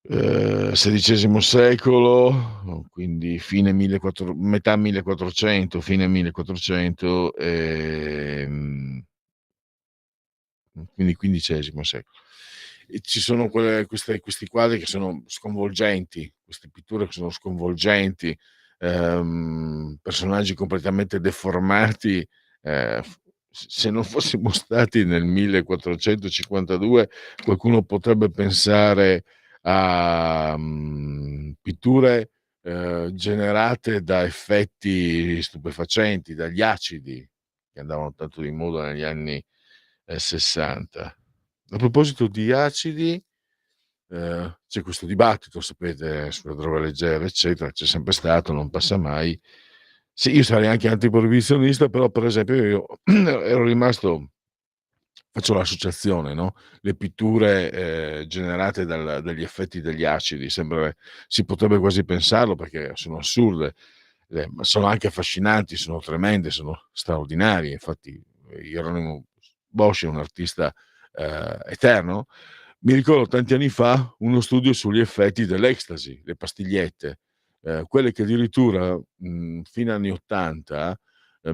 XVI secolo, quindi metà 1400, fine 1400, quindi XV secolo. E ci sono questi quadri che sono sconvolgenti, queste pitture che sono sconvolgenti, personaggi completamente deformati. Se non fossimo stati nel 1452, qualcuno potrebbe pensare a pitture generate da effetti stupefacenti, dagli acidi che andavano tanto di moda negli anni 60. A proposito di acidi, c'è questo dibattito, sapete, sulle droghe leggere, eccetera, c'è sempre stato, non passa mai. Sì, io sarei anche antiproibizionista, però per esempio io ero rimasto, faccio l'associazione, no? Le pitture generate dagli effetti degli acidi, si potrebbe quasi pensarlo perché sono assurde, ma sono anche affascinanti, sono tremende, sono straordinarie. Infatti Hieronymo Bosch è un artista eterno. Mi ricordo tanti anni fa uno studio sugli effetti dell'ecstasy, le pastigliette, quelle che addirittura fino agli anni '80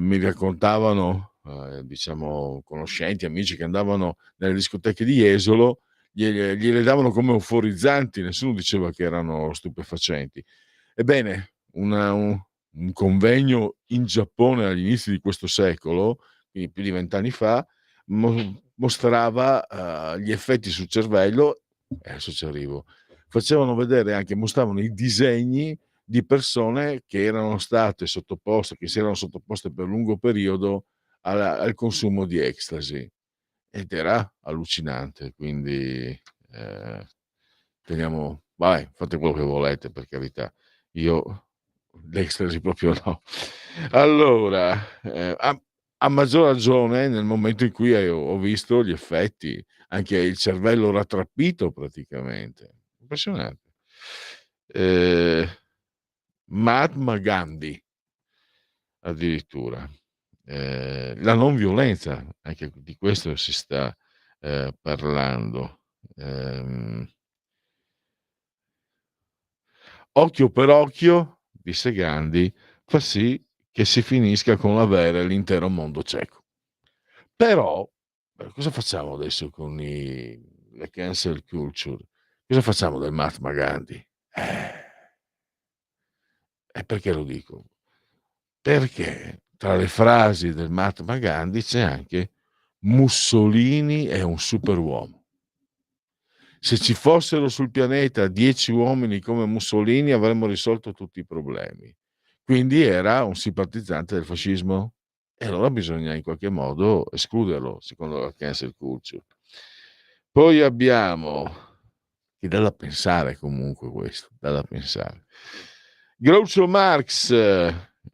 mi raccontavano, diciamo, conoscenti, amici che andavano nelle discoteche di Jesolo, gliele davano come euforizzanti, nessuno diceva che erano stupefacenti. Ebbene, un convegno in Giappone agli inizi di questo secolo, quindi più di 20 anni fa, mostrava gli effetti sul cervello, adesso ci arrivo, mostravano i disegni di persone che erano state sottoposte, che si erano sottoposte per lungo periodo al consumo di ecstasy, ed era allucinante. Quindi vai, fate quello che volete, per carità. Io l'ecstasy proprio no. Allora, a maggior ragione nel momento in cui ho visto gli effetti, anche il cervello rattrappito praticamente. Impressionante. Mahatma Gandhi addirittura. La non violenza, anche di questo si sta parlando. Occhio per occhio, disse Gandhi, fa sì che si finisca con l'avere l'intero mondo cieco. Però, cosa facciamo adesso con la cancel culture? Cosa facciamo del Mahatma Gandhi? E perché lo dico? Perché tra le frasi del Mahatma Gandhi c'è anche: Mussolini è un superuomo. Se ci fossero sul pianeta 10 uomini come Mussolini avremmo risolto tutti i problemi. Quindi era un simpatizzante del fascismo, e allora bisogna in qualche modo escluderlo, secondo la cancel culture. Poi abbiamo, che dà da pensare comunque questo, dà da pensare. Groucho Marx,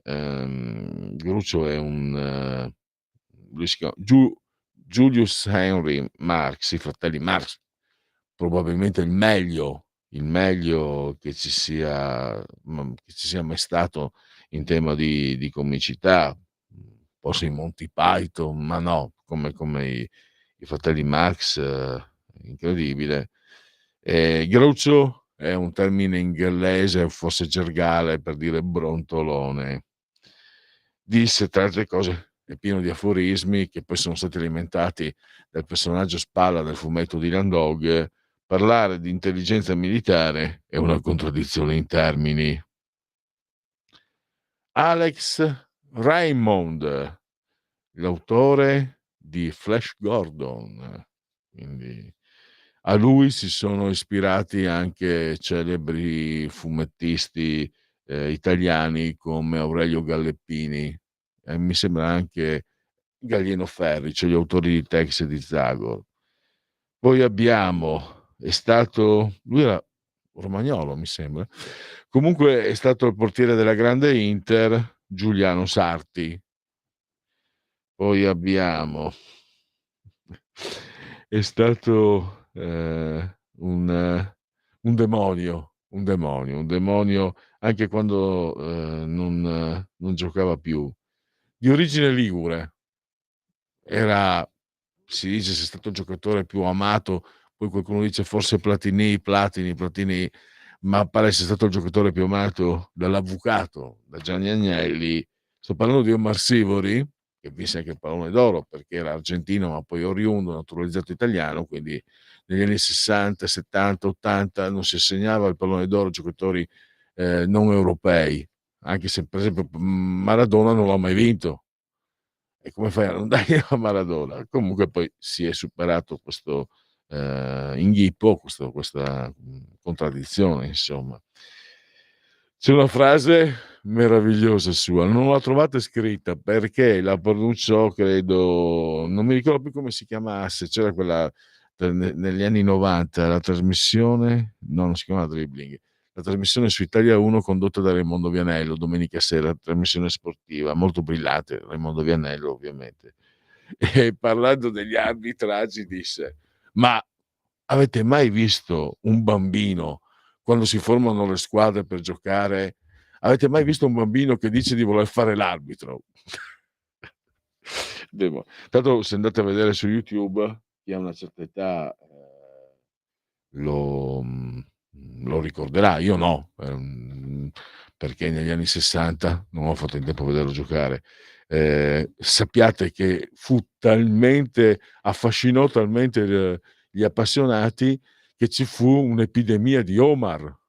Groucho è lui si chiama Julius Henry Marx, i fratelli Marx, probabilmente il meglio che ci sia mai stato in tema di comicità, forse i Monty Python, ma no, come i fratelli Marx, incredibile. Groucho è un termine inglese, forse gergale, per dire brontolone. Disse, tra altre cose, è pieno di aforismi che poi sono stati alimentati dal personaggio spalla del fumetto di Landog. Parlare di intelligenza militare è una contraddizione in termini. Alex Raymond, l'autore di Flash Gordon, quindi a lui si sono ispirati anche celebri fumettisti italiani come Aurelio Galleppini, e mi sembra anche Gallieno Ferri, cioè gli autori di Tex e di Zagor. Poi lui era romagnolo, mi sembra. Comunque è stato il portiere della grande Inter, Giuliano Sarti. Poi è stato un demonio anche quando non giocava più. Di origine ligure, si dice sia stato il giocatore più amato, poi qualcuno dice forse Platini, ma pare sia stato il giocatore più amato dall'avvocato, da Gianni Agnelli. Sto parlando di Omar Sivori, che vinse anche il pallone d'oro perché era argentino ma poi oriundo, naturalizzato italiano, quindi negli anni 60, 70, 80 non si assegnava il pallone d'oro a giocatori non europei, anche se per esempio Maradona non l'ha mai vinto. E come fai a non dargli a Maradona? Comunque poi si è superato questo inghippo, questa contraddizione, insomma. C'è una frase meravigliosa sua, non l'ho trovata scritta perché la pronunciò, credo, non mi ricordo più come si chiamasse, c'era quella negli anni 90, la trasmissione, no, non si chiamava Dribbling, la trasmissione su Italia 1 condotta da Raimondo Vianello, domenica sera, trasmissione sportiva, molto brillante, Raimondo Vianello ovviamente. E parlando degli arbitraggi disse, ma avete mai visto un bambino quando si formano le squadre per giocare? Avete mai visto un bambino che dice di voler fare l'arbitro? Tanto se andate a vedere su YouTube, chi ha una certa età lo, lo ricorderà, io no, perché negli anni 60 non ho fatto in tempo a vederlo giocare. Sappiate che affascinò talmente gli appassionati che ci fu un'epidemia di Omar.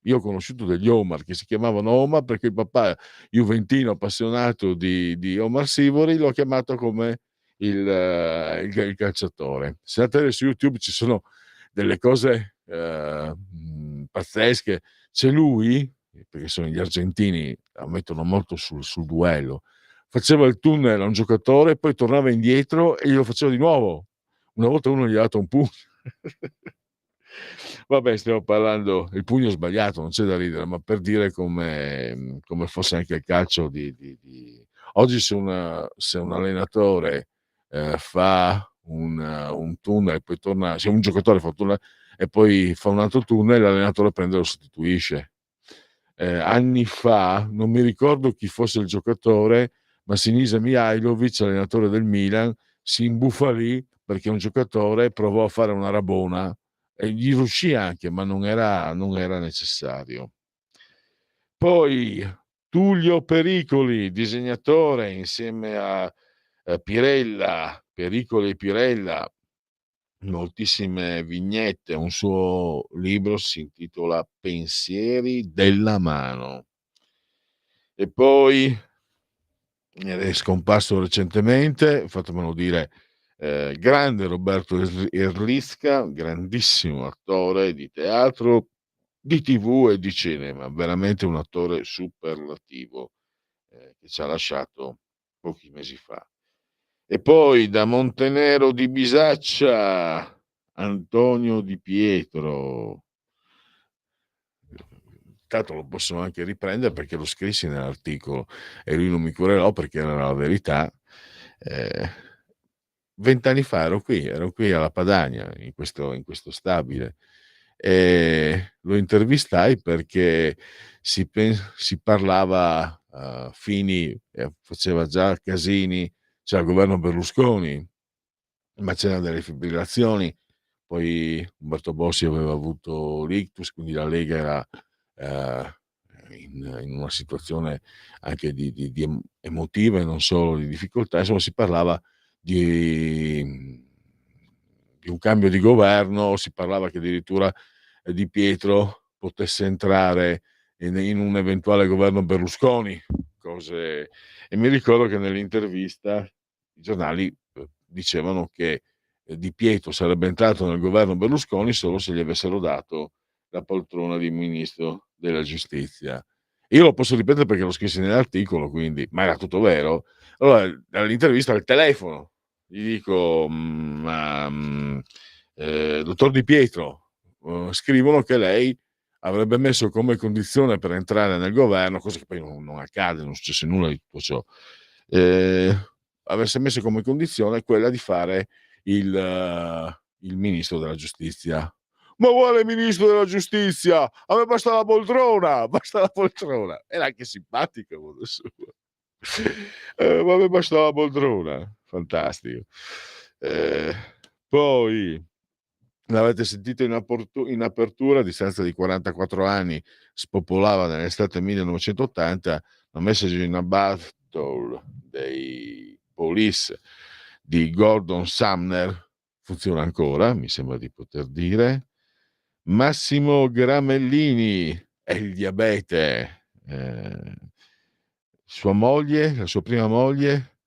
Io ho conosciuto degli Omar che si chiamavano Omar perché il papà juventino appassionato di Omar Sivori lo ha chiamato come il calciatore. Se andate su YouTube ci sono delle cose pazzesche. C'è lui, perché sono gli argentini, la mettono molto sul duello, faceva il tunnel a un giocatore, poi tornava indietro e glielo faceva di nuovo. Una volta uno gli ha dato un pugno. Vabbè, stiamo parlando, il pugno sbagliato, non c'è da ridere, ma per dire come fosse anche il calcio oggi se un allenatore fa un tunnel, poi torna, se un giocatore fa un tunnel e poi fa un altro tunnel, l'allenatore prende e lo sostituisce. Anni fa, non mi ricordo chi fosse il giocatore, ma Sinisa Mihajlovic, allenatore del Milan, si imbufalì perché un giocatore provò a fare una rabona e gli riuscì anche, ma non era necessario. Poi Tullio Pericoli, disegnatore insieme a Pericoli e Pirella, moltissime vignette. Un suo libro si intitola Pensieri della mano. E poi è scomparso recentemente, fatemelo dire, grande Roberto Erlicka, grandissimo attore di teatro, di TV e di cinema, veramente un attore superlativo che ci ha lasciato pochi mesi fa. E poi da Montenero di Bisaccia, Antonio Di Pietro, tanto lo possono anche riprendere perché lo scrissi nell'articolo e lui non mi curerò perché era la verità. 20 anni fa ero qui alla Padania, in questo stabile, e lo intervistai perché si parlava, Fini faceva già casini, c'era il governo Berlusconi, ma c'erano delle fibrillazioni, poi Umberto Bossi aveva avuto l'ictus, quindi la Lega era in una situazione anche di emotiva e non solo di difficoltà, insomma si parlava di un cambio di governo, si parlava che addirittura Di Pietro potesse entrare in un eventuale governo Berlusconi, cose, e mi ricordo che nell'intervista i giornali dicevano che Di Pietro sarebbe entrato nel governo Berlusconi solo se gli avessero dato la poltrona di ministro della giustizia. Io lo posso ripetere perché l'ho scritto nell'articolo, quindi, ma era tutto vero. Allora, dall'intervista al telefono gli dico: dottor Di Pietro, scrivono che lei avrebbe messo come condizione per entrare nel governo, cosa che poi non accade, non successe nulla di tutto ciò, avesse messo come condizione quella di fare il ministro della giustizia. Ma quale ministro della giustizia? A me basta la poltrona, basta la poltrona. Era anche simpatico, modo suo. Ma a me basta la poltrona, fantastico. Poi l'avete sentito in apertura, a distanza di 44 anni, spopolava nell'estate 1980 la Message in a Battle dei Police di Gordon Sumner, funziona ancora, mi sembra di poter dire. Massimo Gramellini è il diabete, la sua prima moglie,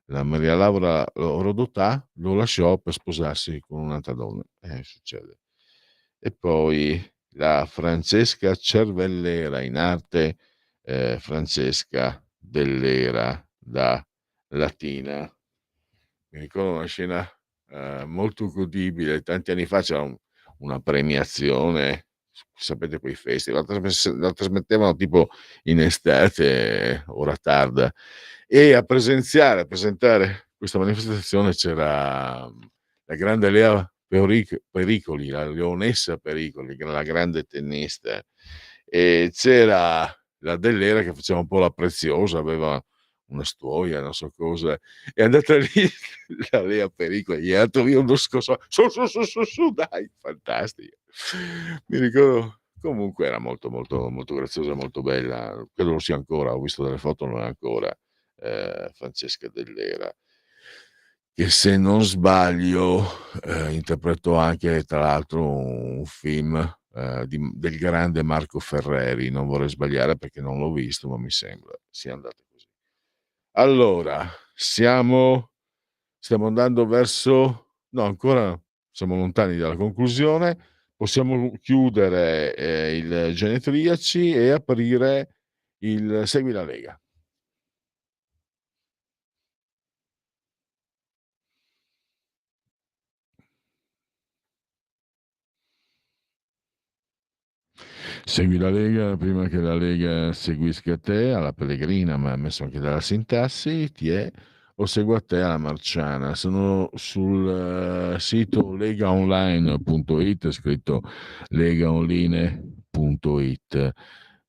la Maria Laura Rodotà, lo lasciò per sposarsi con un'altra donna, succede. E poi la Francesca Cervellera, in arte Francesca Dell'Era da Latina. Mi ricordo una scena molto godibile. Tanti anni fa c'era una premiazione, sapete, quei festival, la trasmettevano tipo in estate, ora tarda, e a presentare questa manifestazione c'era la grande Lea Pericoli, la leonessa Pericoli, che era la grande tennista, e c'era la Dell'Era che faceva un po' la preziosa, aveva una stuoia, non so cosa, è andata lì la Lea Pericoli, gli ha dato via uno scosso, su, dai, fantastico. Mi ricordo, comunque era molto molto molto graziosa, molto bella, credo lo sia ancora, ho visto delle foto, non è ancora, Francesca Dell'Era, che se non sbaglio interpretò anche tra l'altro un film del grande Marco Ferreri, non vorrei sbagliare perché non l'ho visto, ma mi sembra sia andato così. Allora, stiamo andando verso, no, ancora siamo lontani dalla conclusione, possiamo chiudere il Genetriaci e aprire il Segui la Lega. Segui la Lega prima che la Lega seguisca te, alla Pellegrina, ma ha messo anche dalla sintassi, ti è, o seguo a te alla Marciana. Sono sul sito legaonline.it, scritto legaonline.it.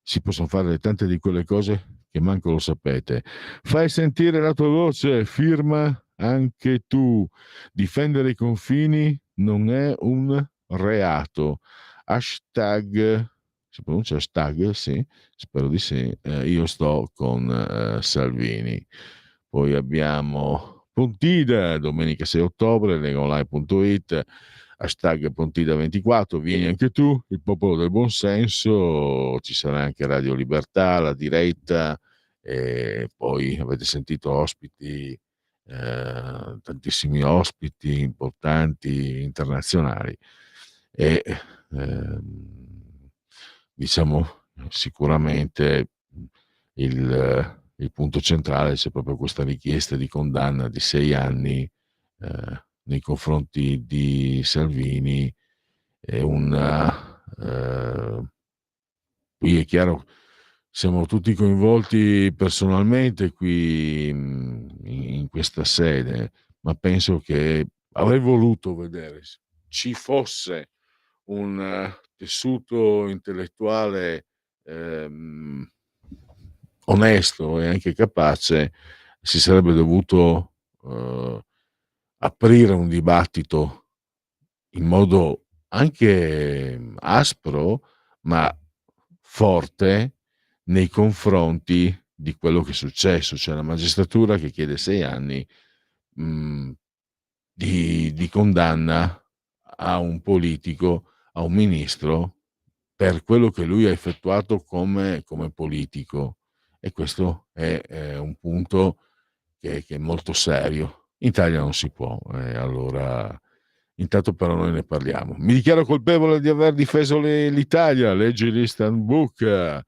Si possono fare tante di quelle cose che manco lo sapete. Fai sentire la tua voce, firma anche tu. Difendere i confini non è un reato. Hashtag, si pronuncia hashtag? Sì, spero di sì. Io sto con Salvini. Poi abbiamo Pontida, domenica 6 ottobre, legaonline.it, hashtag Pontida24, vieni anche tu, il popolo del buonsenso, ci sarà anche Radio Libertà, la diretta, e poi avete sentito ospiti, tantissimi ospiti importanti internazionali, e diciamo sicuramente il punto centrale c'è proprio questa richiesta di condanna di 6 anni nei confronti di Salvini, e una Qui è chiaro, siamo tutti coinvolti personalmente qui in questa sede, ma penso che avrei voluto vedere ci fosse un tessuto intellettuale ehm, onesto e anche capace. Si sarebbe dovuto aprire un dibattito in modo anche aspro, ma forte nei confronti di quello che è successo, cioè la magistratura che chiede 6 anni mh, di condanna a un politico, a un ministro, per quello che lui ha effettuato come politico. E questo è un punto che è molto serio. In Italia non si può, allora intanto però noi ne parliamo. Mi dichiaro colpevole di aver difeso l'Italia, leggi l'Instant Book.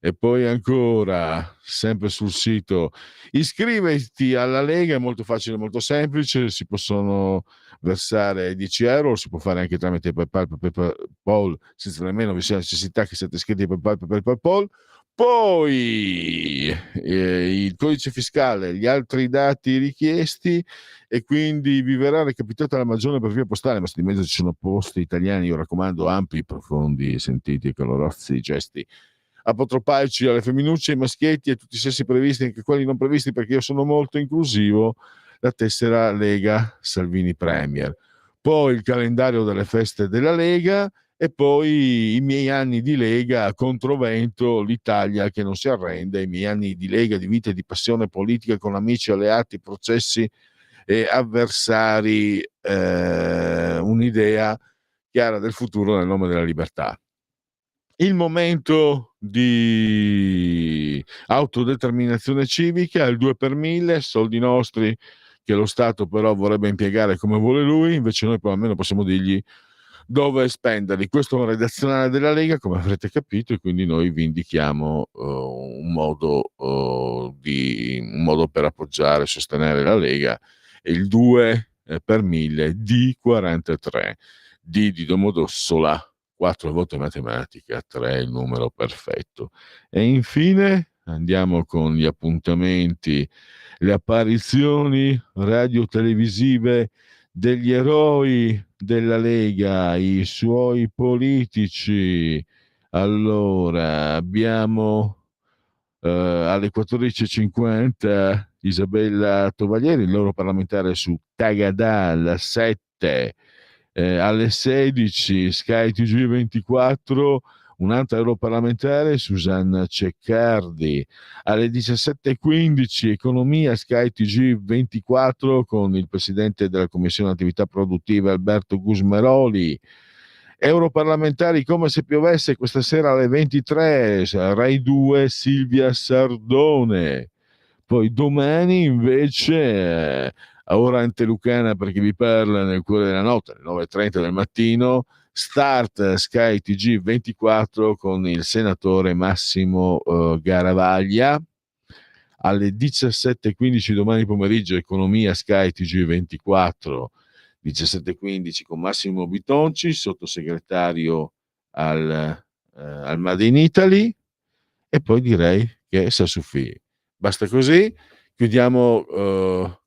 E poi ancora, sempre sul sito, iscriviti alla Lega, è molto facile, molto semplice, si possono versare 10 euro, si può fare anche tramite PayPal, senza nemmeno vi sia necessità che siate iscritti a PayPal. Poi il codice fiscale, gli altri dati richiesti, e quindi vi verrà recapitata la maggiore per via postale, ma se di mezzo ci sono posti italiani, io raccomando ampi, profondi, sentiti e calorosi gesti apotropaici alle femminucce, ai maschietti e tutti i sessi previsti, anche quelli non previsti, perché io sono molto inclusivo, la tessera Lega Salvini Premier. Poi il calendario delle feste della Lega, e poi i miei anni di Lega controvento, l'Italia che non si arrende, i miei anni di Lega, di vita e di passione politica con amici, alleati, processi e avversari, un'idea chiara del futuro nel nome della libertà. Il momento di autodeterminazione civica, il 2 per 1000, soldi nostri che lo Stato però vorrebbe impiegare come vuole lui, invece noi almeno possiamo dirgli dove spenderli. Questo è un redazionale della Lega, come avrete capito, e quindi noi vi indichiamo un modo per appoggiare e sostenere la Lega, e il 2 per 1000 D43, D di Domodossola, 4 volte matematica, 3 è il numero perfetto. E infine andiamo con gli appuntamenti, le apparizioni radio-televisive degli eroi della Lega, i suoi politici. Allora, abbiamo alle 14.50 Isabella Tovaglieri, il loro parlamentare su Tagadà, alla 7, alle 16 Sky TG24, un'altra europarlamentare, Susanna Ceccardi, alle 17.15 Economia Sky TG24 con il presidente della Commissione Attività Produttive Alberto Gusmeroli. Europarlamentari come se piovesse questa sera alle 23, Rai 2 Silvia Sardone. Poi domani invece a ora antelucana, perché vi parla nel cuore della notte, alle 9.30 del mattino, start Sky TG24 con il senatore Massimo Garavaglia. Alle 17.15 domani pomeriggio Economia Sky TG24, 17.15 con Massimo Bitonci, sottosegretario al Made in Italy. E poi direi che sa suffi. Basta così, chiudiamo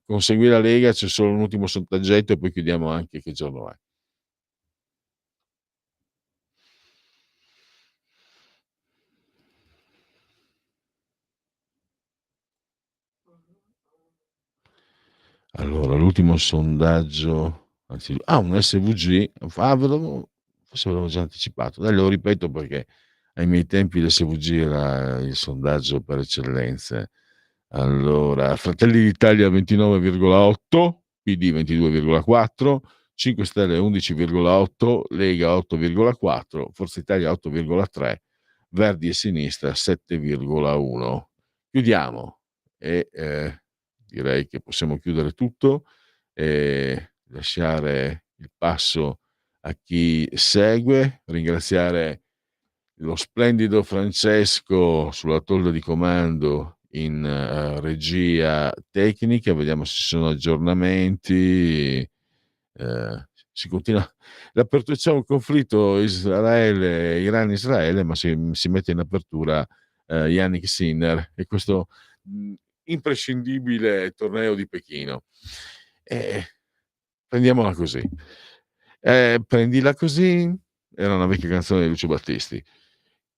con Segui la Lega, c'è solo un ultimo sondaggetto e poi chiudiamo anche che giorno è. Allora, l'ultimo sondaggio, anzi, un SVG, forse ve l'avevo già anticipato, dai, lo ripeto perché ai miei tempi l'SVG era il sondaggio per eccellenza. Allora, Fratelli d'Italia 29,8, PD 22,4, 5 Stelle 11,8, Lega 8,4, Forza Italia 8,3, Verdi e Sinistra 7,1. Chiudiamo e direi che possiamo chiudere tutto e lasciare il passo a chi segue, ringraziare lo splendido Francesco sulla tolla di comando in regia tecnica. Vediamo se ci sono aggiornamenti. si continua c'è un conflitto Iran-Israele, ma si mette in apertura Yannick Sinner e questo imprescindibile torneo di Pechino. Prendiamola così. Prendila così era una vecchia canzone di Lucio Battisti.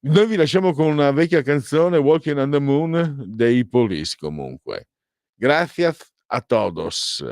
Noi vi lasciamo con una vecchia canzone, Walking on the Moon, dei Police comunque. Gracias a todos.